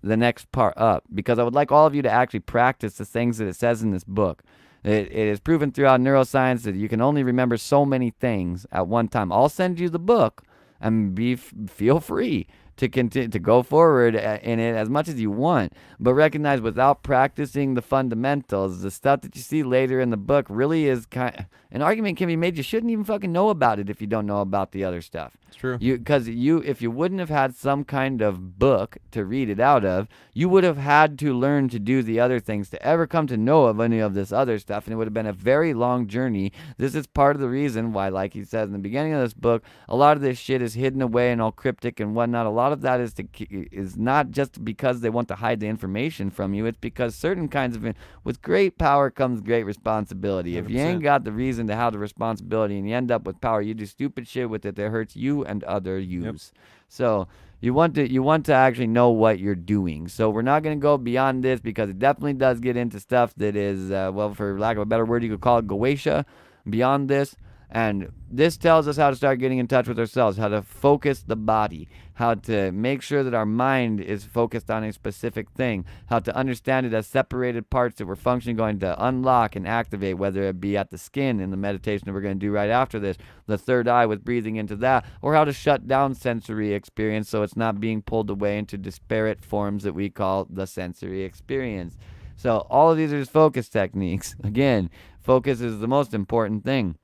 the next part up because I would like all of you to actually practice the things that it says in this book. It is proven throughout neuroscience that you can only remember so many things at one time. I'll send you the book and feel free to continue to go forward in it as much as you want, but recognize without practicing the fundamentals, the stuff that you see later in the book really is an argument can be made you shouldn't even fucking know about it if you don't know about the other stuff. It's true. Because if you wouldn't have had some kind of book to read it out of, you would have had to learn to do the other things to ever come to know of any of this other stuff, and it would have been a very long journey. This is part of the reason why, like he says in the beginning of this book, a lot of this shit is hidden away and all cryptic and whatnot. A lot of that is not just because they want to hide the information from you. It's because certain kinds of with great power comes great responsibility. 100%. If you ain't got the reason to have the responsibility and you end up with power, you do stupid shit with it that hurts you and other yous. Yep. So you want to actually know what you're doing. So we're not going to go beyond this because it definitely does get into stuff that is, well, for lack of a better word, you could call it Goetia beyond this. And this tells us how to start getting in touch with ourselves, how to focus the body, how to make sure that our mind is focused on a specific thing, how to understand it as separated parts that we're functionally going to unlock and activate, whether it be at the skin in the meditation that we're going to do right after this, the third eye with breathing into that, or how to shut down sensory experience so it's not being pulled away into disparate forms that we call the sensory experience. So all of these are just focus techniques. Again, focus is the most important thing.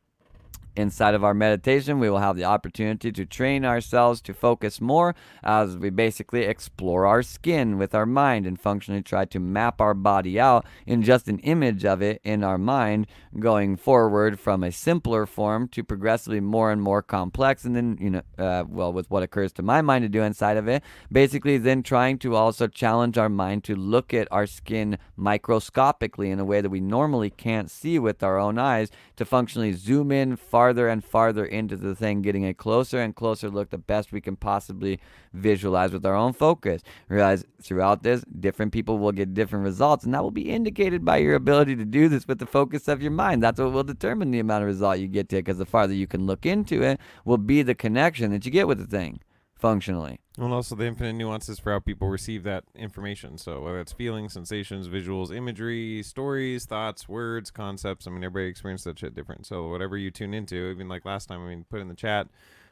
Inside of our meditation, we will have the opportunity to train ourselves to focus more as we basically explore our skin with our mind and functionally try to map our body out in just an image of it in our mind, going forward from a simpler form to progressively more and more complex. And then, with what occurs to my mind to do inside of it, basically then trying to also challenge our mind to look at our skin microscopically in a way that we normally can't see with our own eyes, to functionally zoom in farther and farther into the thing, getting a closer and closer look, the best we can possibly visualize with our own focus. Realize throughout this, different people will get different results, and that will be indicated by your ability to do this with the focus of your mind. That's what will determine the amount of result you get to it, because the farther you can look into it will be the connection that you get with the thing functionally. Well, also the infinite nuances for how people receive that information. So whether it's feelings, sensations, visuals, imagery, stories, thoughts, words, concepts, I mean, everybody experiences that shit different. So whatever you tune into, even like last time, I mean, put in the chat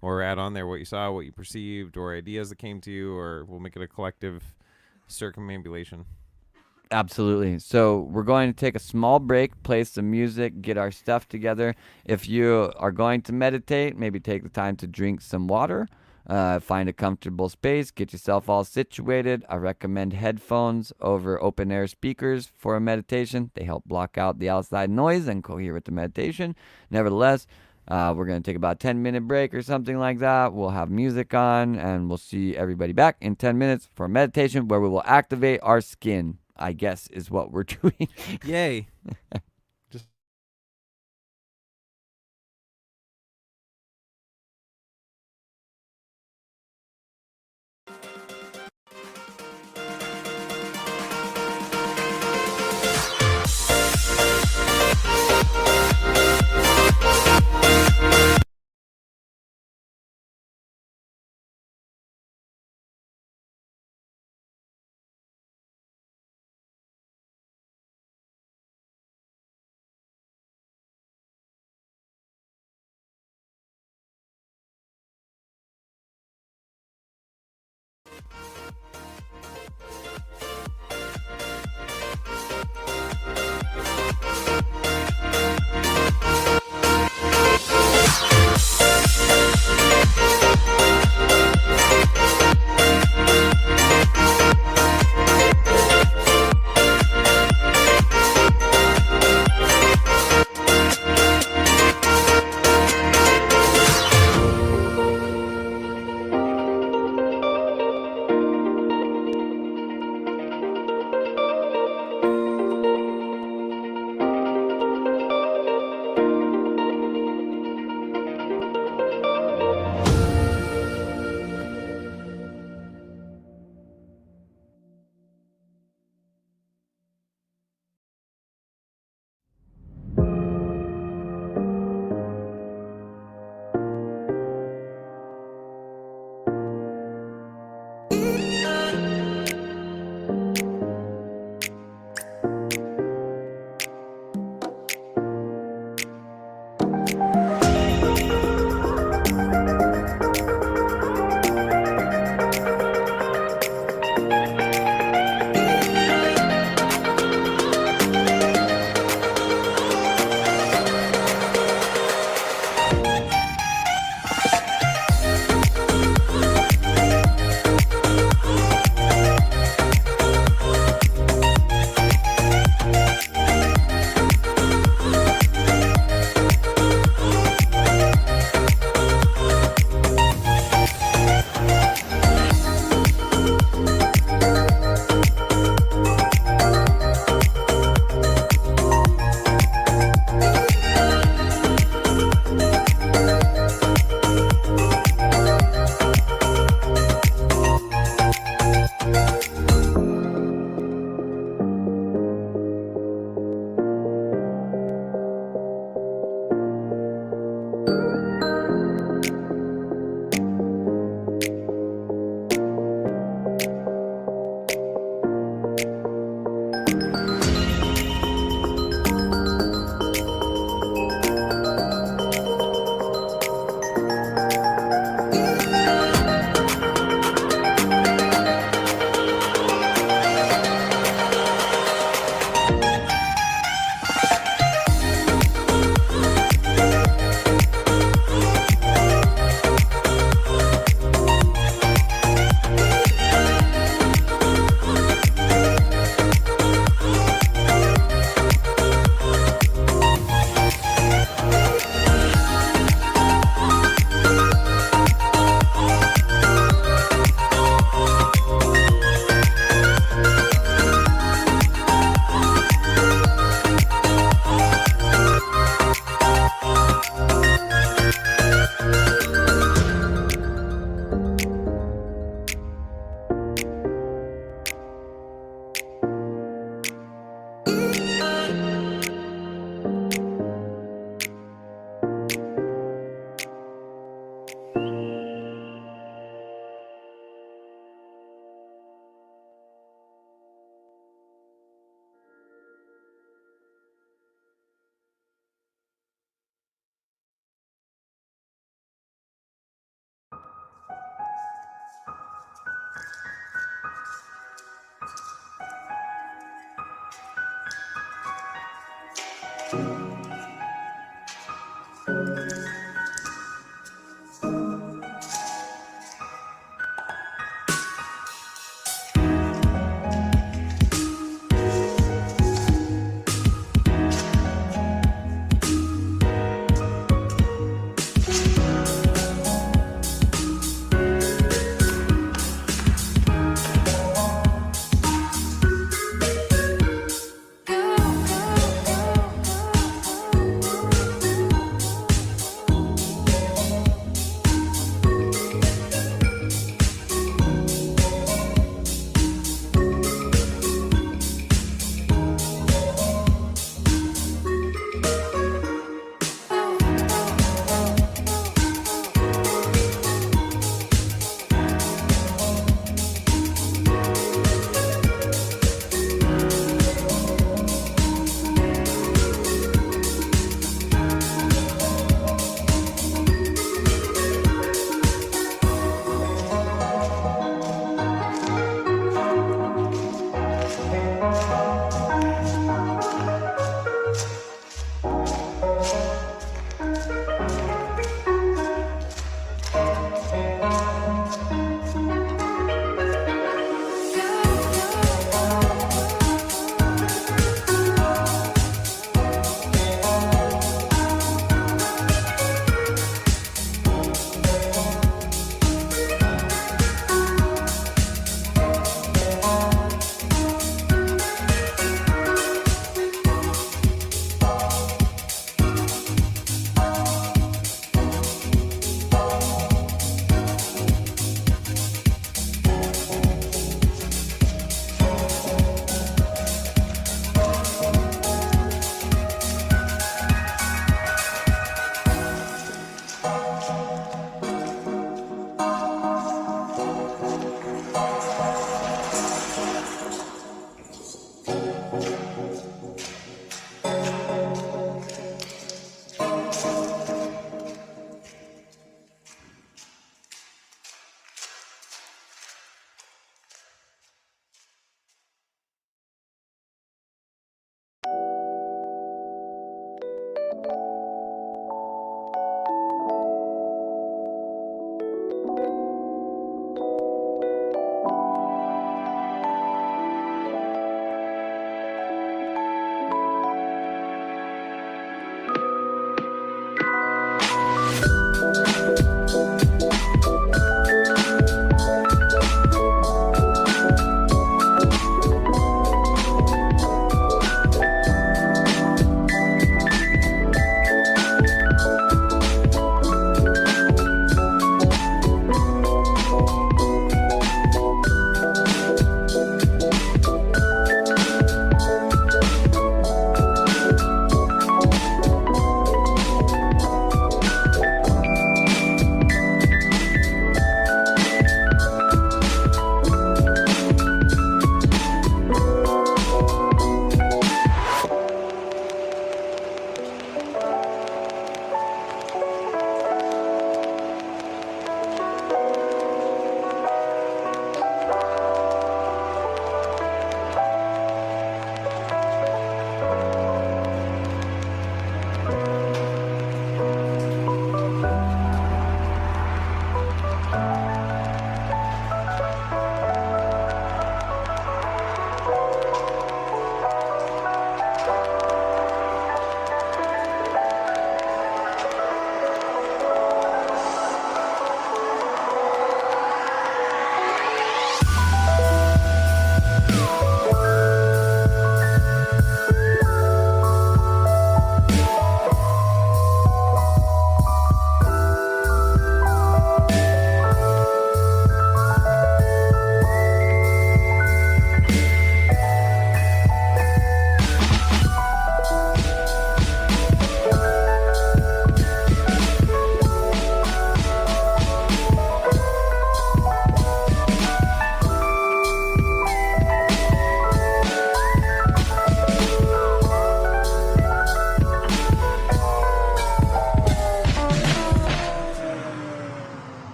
or add on there what you saw, what you perceived, or ideas that came to you, or we'll make it a collective circumambulation. Absolutely. So we're going to take a small break, play some music, get our stuff together. If you are going to meditate, maybe take the time to drink some water. Find a comfortable space, get yourself all situated. I recommend headphones over open air speakers for a meditation. They help block out the outside noise and cohere with the meditation. Nevertheless, we're going to take about a 10-minute break or something like that. We'll have music on, and we'll see everybody back in 10 minutes for a meditation where we will activate our skin, I guess is what we're doing. Yay.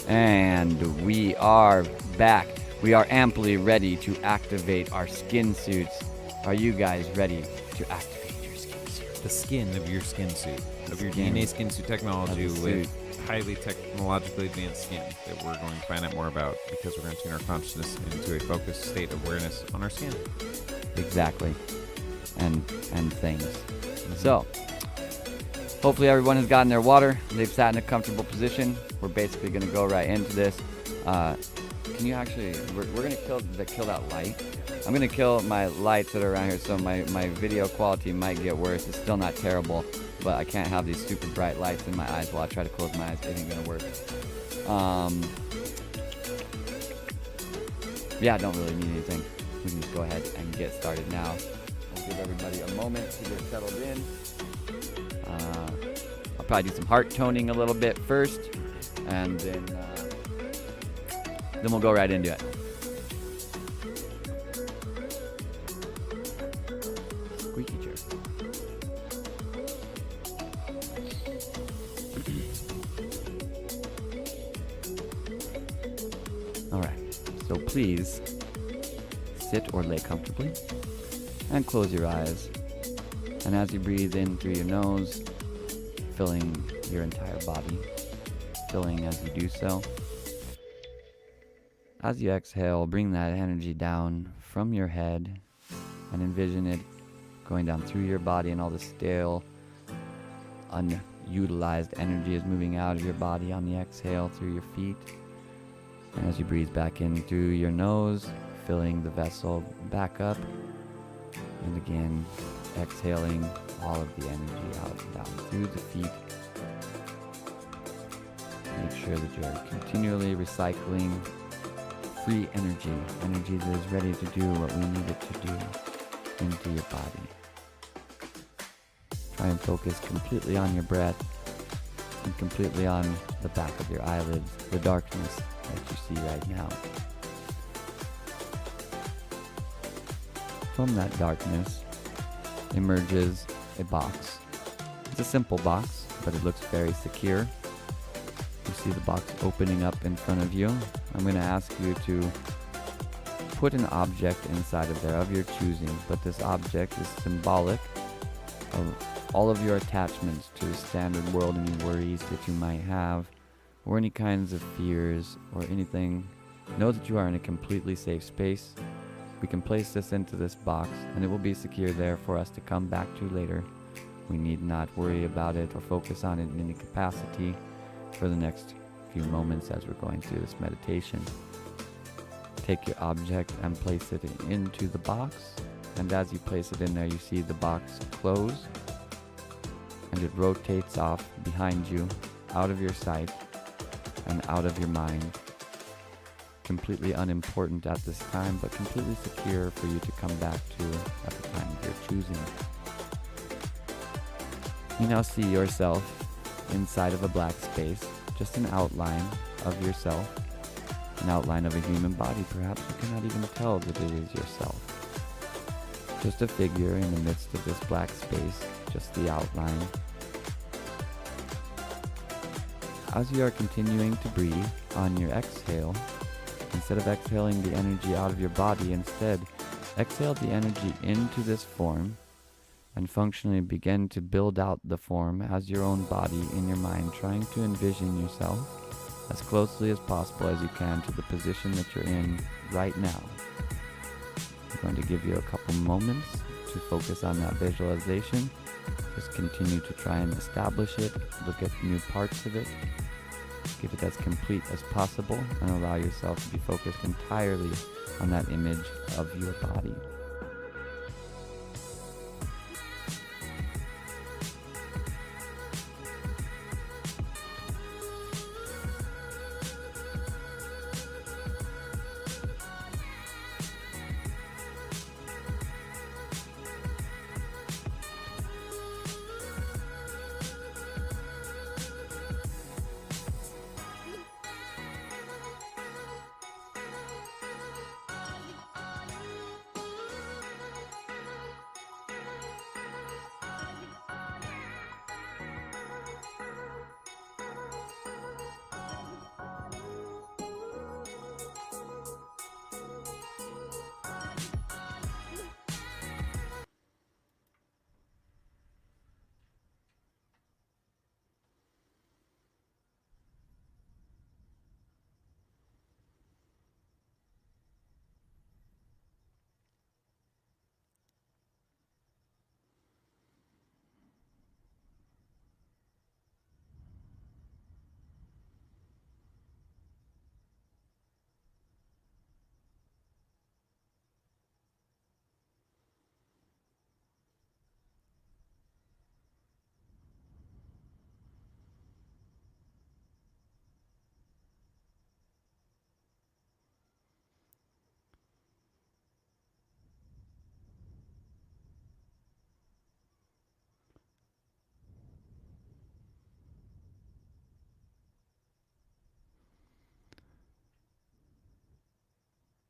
And we are back. We are amply ready to activate our skin suits. Are you guys ready to activate your skin suit? The skin of your skin suit, of your Skin DNA skin suit technology of the with highly technologically advanced skin that we're going to find out more about because we're going to tune our consciousness into a focused state of awareness on our skin. Exactly. And things. So, hopefully everyone has gotten their water. They've sat in a comfortable position. We're basically going to go right into this. Can you actually, we're going to kill that light. I'm going to kill my lights that are around here, so my video quality might get worse. It's still not terrible, but I can't have these super bright lights in my eyes while I try to close my eyes. It ain't going to work. Yeah, I don't really need anything. We can just go ahead and get started now. I'll give everybody a moment to get settled in. I'll probably do some heart toning a little bit first, and then we'll go right into it. Squeaky chair. All right, so please sit or lay comfortably and close your eyes. And as you breathe in through your nose, filling your entire body, filling as you do so. As you exhale, bring that energy down from your head and envision it going down through your body, and all the stale, unutilized energy is moving out of your body on the exhale through your feet. And as you breathe back in through your nose, filling the vessel back up, and again exhaling all of the energy out and down through the feet. Make sure that you are continually recycling free energy that is ready to do what we need it to do into your body. Try and focus completely on your breath and completely on the back of your eyelids, the darkness that you see right now. From that darkness emerges a box. It's a simple box, but it looks very secure. You see the box opening up in front of you. I'm going to ask you to put an object inside of there of your choosing, but this object is symbolic of all of your attachments to the standard world, any worries that you might have, or any kinds of fears or anything. Know that you are in a completely safe space. We can place this into this box, and it will be secure there for us to come back to later. We need not worry about it or focus on it in any capacity for the next few moments as we're going through this meditation. Take your object and place it into the box, and as you place it in there, you see the box close, and it rotates off behind you, out of your sight and out of your mind. Completely unimportant at this time, but completely secure for you to come back to at the time of your choosing. You now see yourself inside of a black space, just an outline of yourself, an outline of a human body. Perhaps you cannot even tell that it is yourself. Just a figure in the midst of this black space, just the outline. As you are continuing to breathe on your exhale, instead of exhaling the energy out of your body, instead exhale the energy into this form and functionally begin to build out the form as your own body in your mind, trying to envision yourself as closely as possible as you can to the position that you're in right now. I'm going to give you a couple moments to focus on that visualization. Just continue to try and establish it, look at new parts of it, give it as complete as possible, and allow yourself to be focused entirely on that image of your body.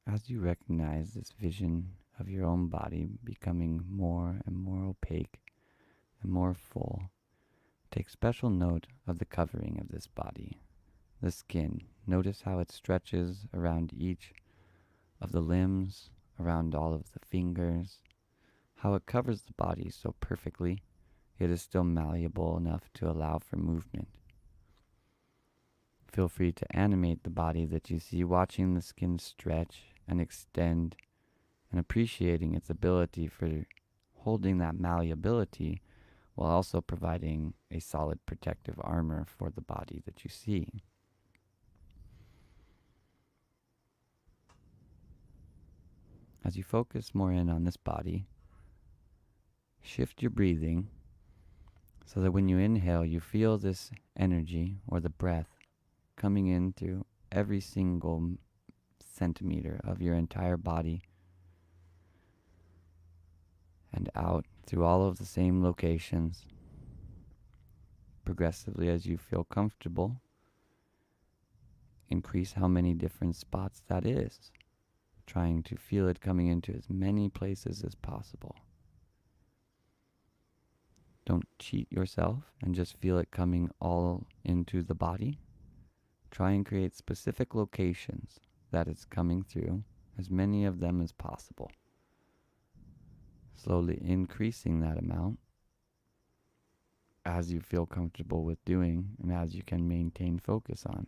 As you recognize this vision of your own body becoming more and more opaque and more full, take special note of the covering of this body, the skin. Notice how it stretches around each of the limbs, around all of the fingers, how it covers the body so perfectly, yet is still malleable enough to allow for movement. Feel free to animate the body that you see, watching the skin stretch and extend and appreciating its ability for holding that malleability while also providing a solid protective armor for the body that you see. As you focus more in on this body, shift your breathing so that when you inhale, you feel this energy or the breath coming in through every single centimeter of your entire body and out through all of the same locations. Progressively, as you feel comfortable, increase how many different spots that is, trying to feel it coming into as many places as possible. Don't cheat yourself and just feel it coming all into the body. Try and create specific locations that it's coming through, as many of them as possible. Slowly increasing that amount as you feel comfortable with doing and as you can maintain focus on.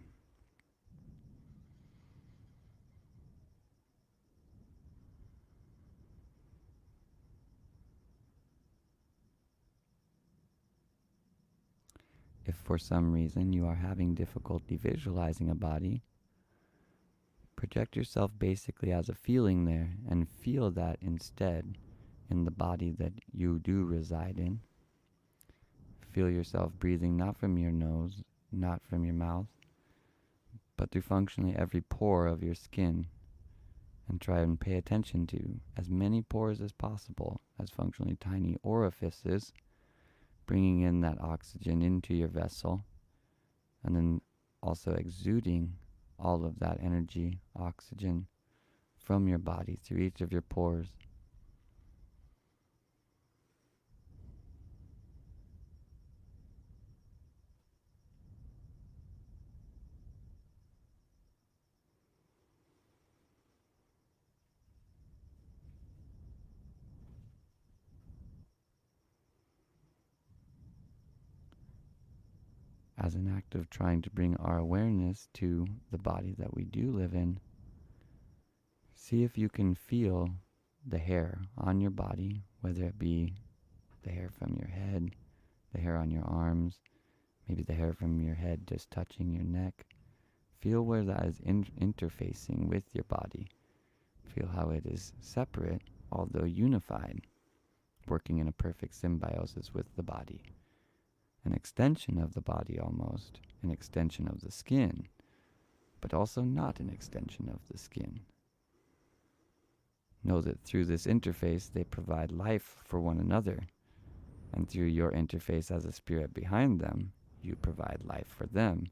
If for some reason you are having difficulty visualizing a body, project yourself basically as a feeling there and feel that instead in the body that you do reside in. Feel yourself breathing not from your nose, not from your mouth, but through functionally every pore of your skin, and try and pay attention to as many pores as possible as functionally tiny orifices, bringing in that oxygen into your vessel, and then also exuding all of that energy, oxygen, from your body through each of your pores. As an act of trying to bring our awareness to the body that we do live in, see if you can feel the hair on your body, whether it be the hair from your head, the hair on your arms, maybe the hair from your head just touching your neck. Feel where that is interfacing with your body. Feel how it is separate, although unified, working in a perfect symbiosis with the body. An extension of the body almost, an extension of the skin, but also not an extension of the skin. Know that through this interface they provide life for one another, and through your interface as a spirit behind them, you provide life for them.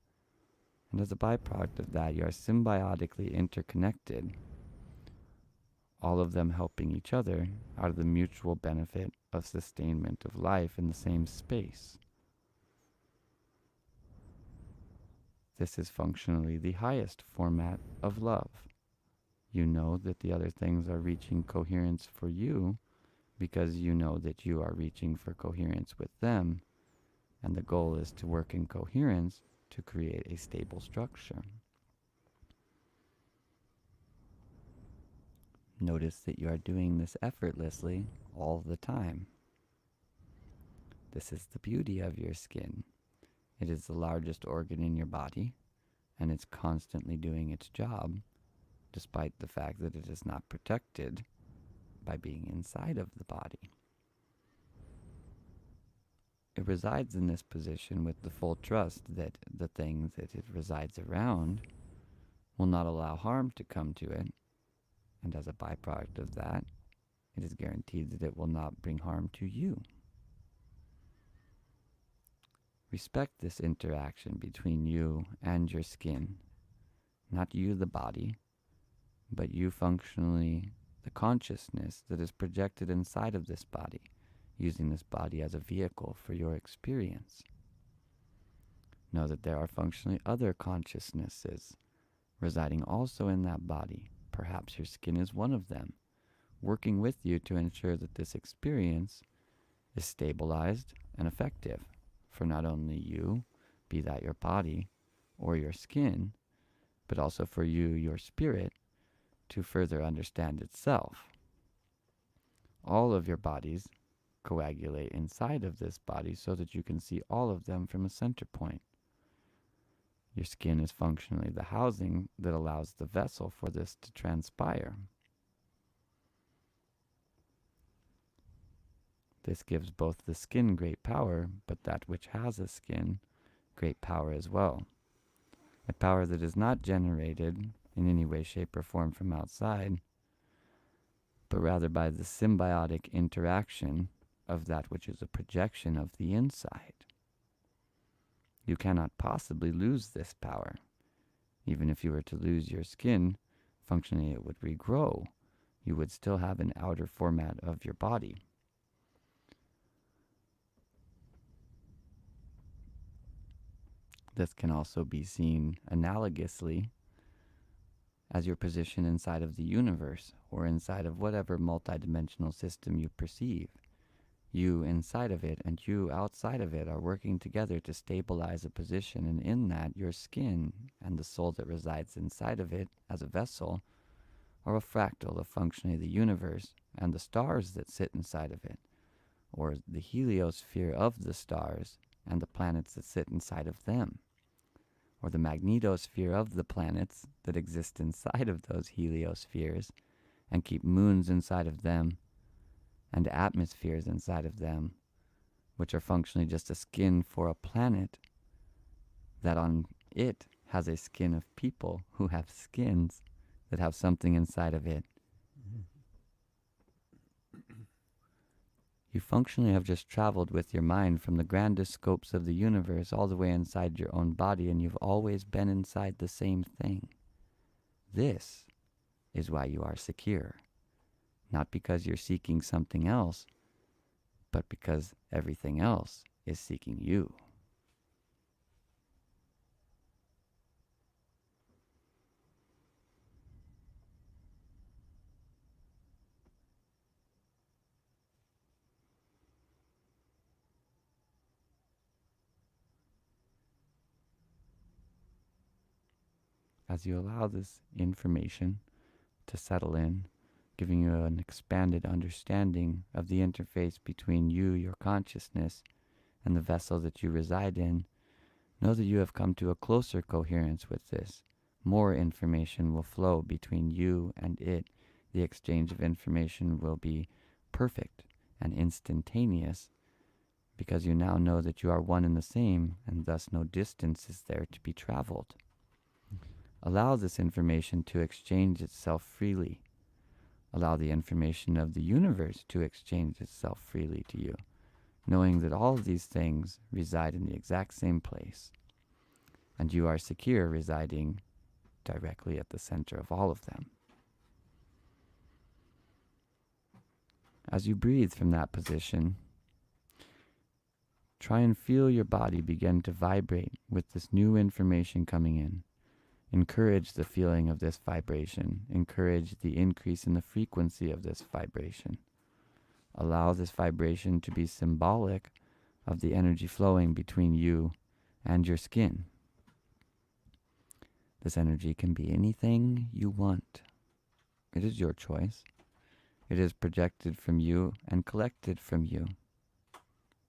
And as a byproduct of that, you are symbiotically interconnected, all of them helping each other out of the mutual benefit of sustainment of life in the same space. This is functionally the highest format of love. You know that the other things are reaching coherence for you because you know that you are reaching for coherence with them, and the goal is to work in coherence to create a stable structure. Notice that you are doing this effortlessly all the time. This is the beauty of your skin. It is the largest organ in your body, and it's constantly doing its job, despite the fact that it is not protected by being inside of the body. It resides in this position with the full trust that the things that it resides around will not allow harm to come to it, and as a byproduct of that, it is guaranteed that it will not bring harm to you. Respect this interaction between you and your skin, not you the body, but you functionally the consciousness that is projected inside of this body, using this body as a vehicle for your experience. Know that there are functionally other consciousnesses residing also in that body. Perhaps your skin is one of them, working with you to ensure that this experience is stabilized and effective for not only you, be that your body or your skin, but also for you, your spirit, to further understand itself. All of your bodies coagulate inside of this body so that you can see all of them from a center point. Your skin is functionally the housing that allows the vessel for this to transpire. This gives both the skin great power, but that which has a skin great power as well. A power that is not generated in any way, shape, or form from outside, but rather by the symbiotic interaction of that which is a projection of the inside. You cannot possibly lose this power. Even if you were to lose your skin, functionally it would regrow. You would still have an outer format of your body. This can also be seen analogously as your position inside of the universe or inside of whatever multidimensional system you perceive. You inside of it and you outside of it are working together to stabilize a position, and in that, your skin and the soul that resides inside of it as a vessel are a fractal of functioning the universe, and the stars that sit inside of it, or the heliosphere of the stars and the planets that sit inside of them, or the magnetosphere of the planets that exist inside of those heliospheres and keep moons inside of them and atmospheres inside of them, which are functionally just a skin for a planet that on it has a skin of people who have skins that have something inside of it. You functionally have just traveled with your mind from the grandest scopes of the universe all the way inside your own body, and you've always been inside the same thing. This is why you are secure. Not because you're seeking something else, but because everything else is seeking you. As you allow this information to settle in, giving you an expanded understanding of the interface between you, your consciousness, and the vessel that you reside in, know that you have come to a closer coherence with this. More information will flow between you and it. The exchange of information will be perfect and instantaneous, because you now know that you are one and the same, and thus no distance is there to be traveled. Allow this information to exchange itself freely. Allow the information of the universe to exchange itself freely to you, knowing that all of these things reside in the exact same place, and you are secure residing directly at the center of all of them. As you breathe from that position, try and feel your body begin to vibrate with this new information coming in. Encourage the feeling of this vibration. Encourage the increase in the frequency of this vibration. Allow this vibration to be symbolic of the energy flowing between you and your skin. This energy can be anything you want. It is your choice. It is projected from you and collected from you.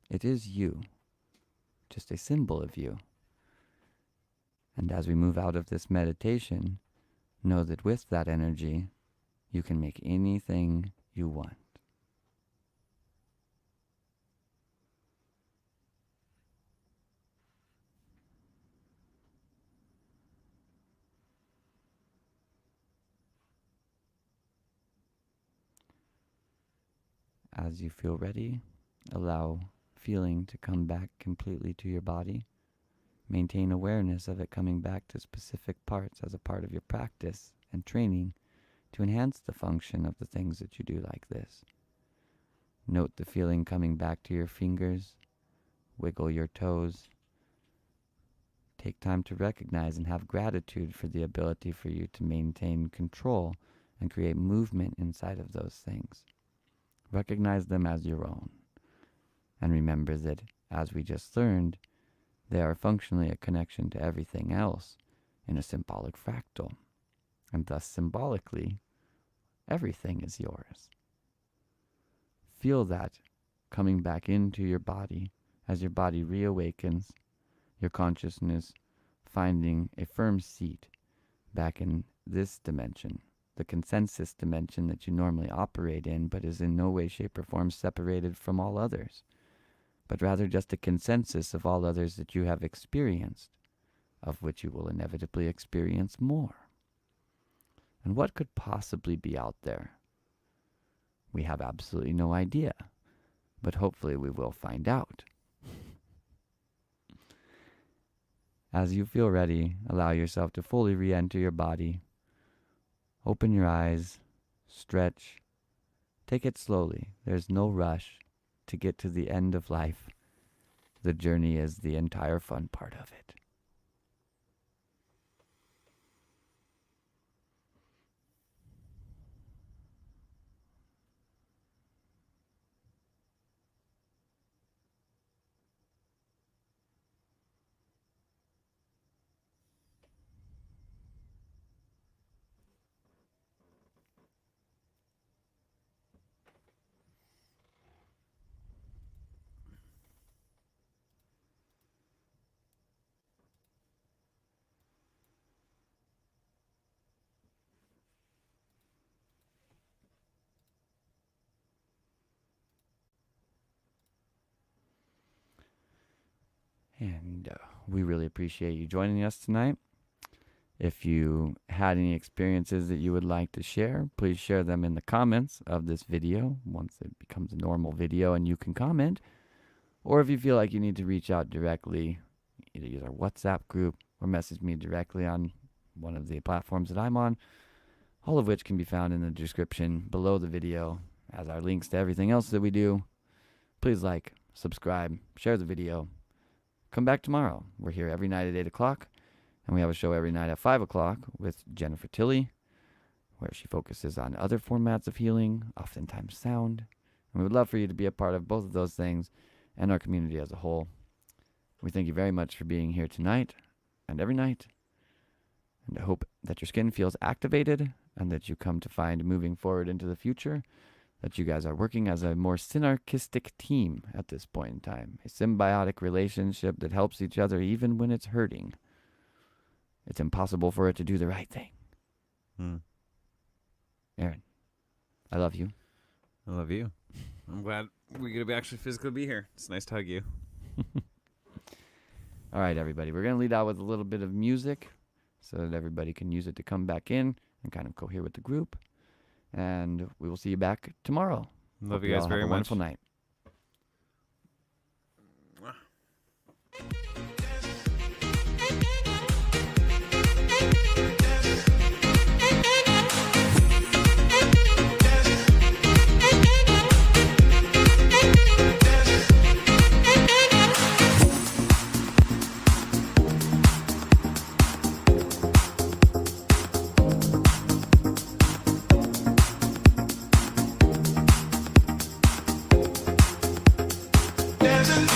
It is you, just a symbol of you. And as we move out of this meditation, know that with that energy, you can make anything you want. As you feel ready, allow feeling to come back completely to your body. Maintain awareness of it coming back to specific parts as a part of your practice and training to enhance the function of the things that you do like this. Note the feeling coming back to your fingers. Wiggle your toes. Take time to recognize and have gratitude for the ability for you to maintain control and create movement inside of those things. Recognize them as your own. And remember that, as we just learned, they are functionally a connection to everything else in a symbolic fractal. And thus, symbolically, everything is yours. Feel that coming back into your body as your body reawakens, your consciousness finding a firm seat back in this dimension, the consensus dimension that you normally operate in, but is in no way, shape, or form separated from all others, but rather just a consensus of all others that you have experienced, of which you will inevitably experience more. And what could possibly be out there? We have absolutely no idea, but hopefully we will find out. As you feel ready, allow yourself to fully re-enter your body. Open your eyes, stretch, take it slowly. There's no rush to get to the end of life. The journey is the entire fun part of it. And we really appreciate you joining us tonight. If you had any experiences that you would like to share, please share them in the comments of this video once it becomes a normal video and you can comment. Or if you feel like you need to reach out directly, either use our WhatsApp group or message me directly on one of the platforms that I'm on, all of which can be found in the description below the video as our links to everything else that we do. Please like, subscribe, share the video. Come back tomorrow. We're here every night at 8 o'clock, and we have a show every night at 5 o'clock with Jennifer Tilley, where she focuses on other formats of healing, oftentimes sound. And we would love for you to be a part of both of those things and our community as a whole. We thank you very much for being here tonight and every night. And I hope that your skin feels activated and that you come to find moving forward into the future that you guys are working as a more synarchistic team at this point in time. A symbiotic relationship that helps each other even when it's hurting. It's impossible for it to do the right thing. Aaron, I love you. I love you. I'm glad we're going to actually physically be here. It's nice to hug you. All right, everybody. We're going to lead out with a little bit of music so that everybody can use it to come back in and kind of cohere with the group. And we will see you back tomorrow. Love Hope you guys all very have a much. wonderful night. Dancing,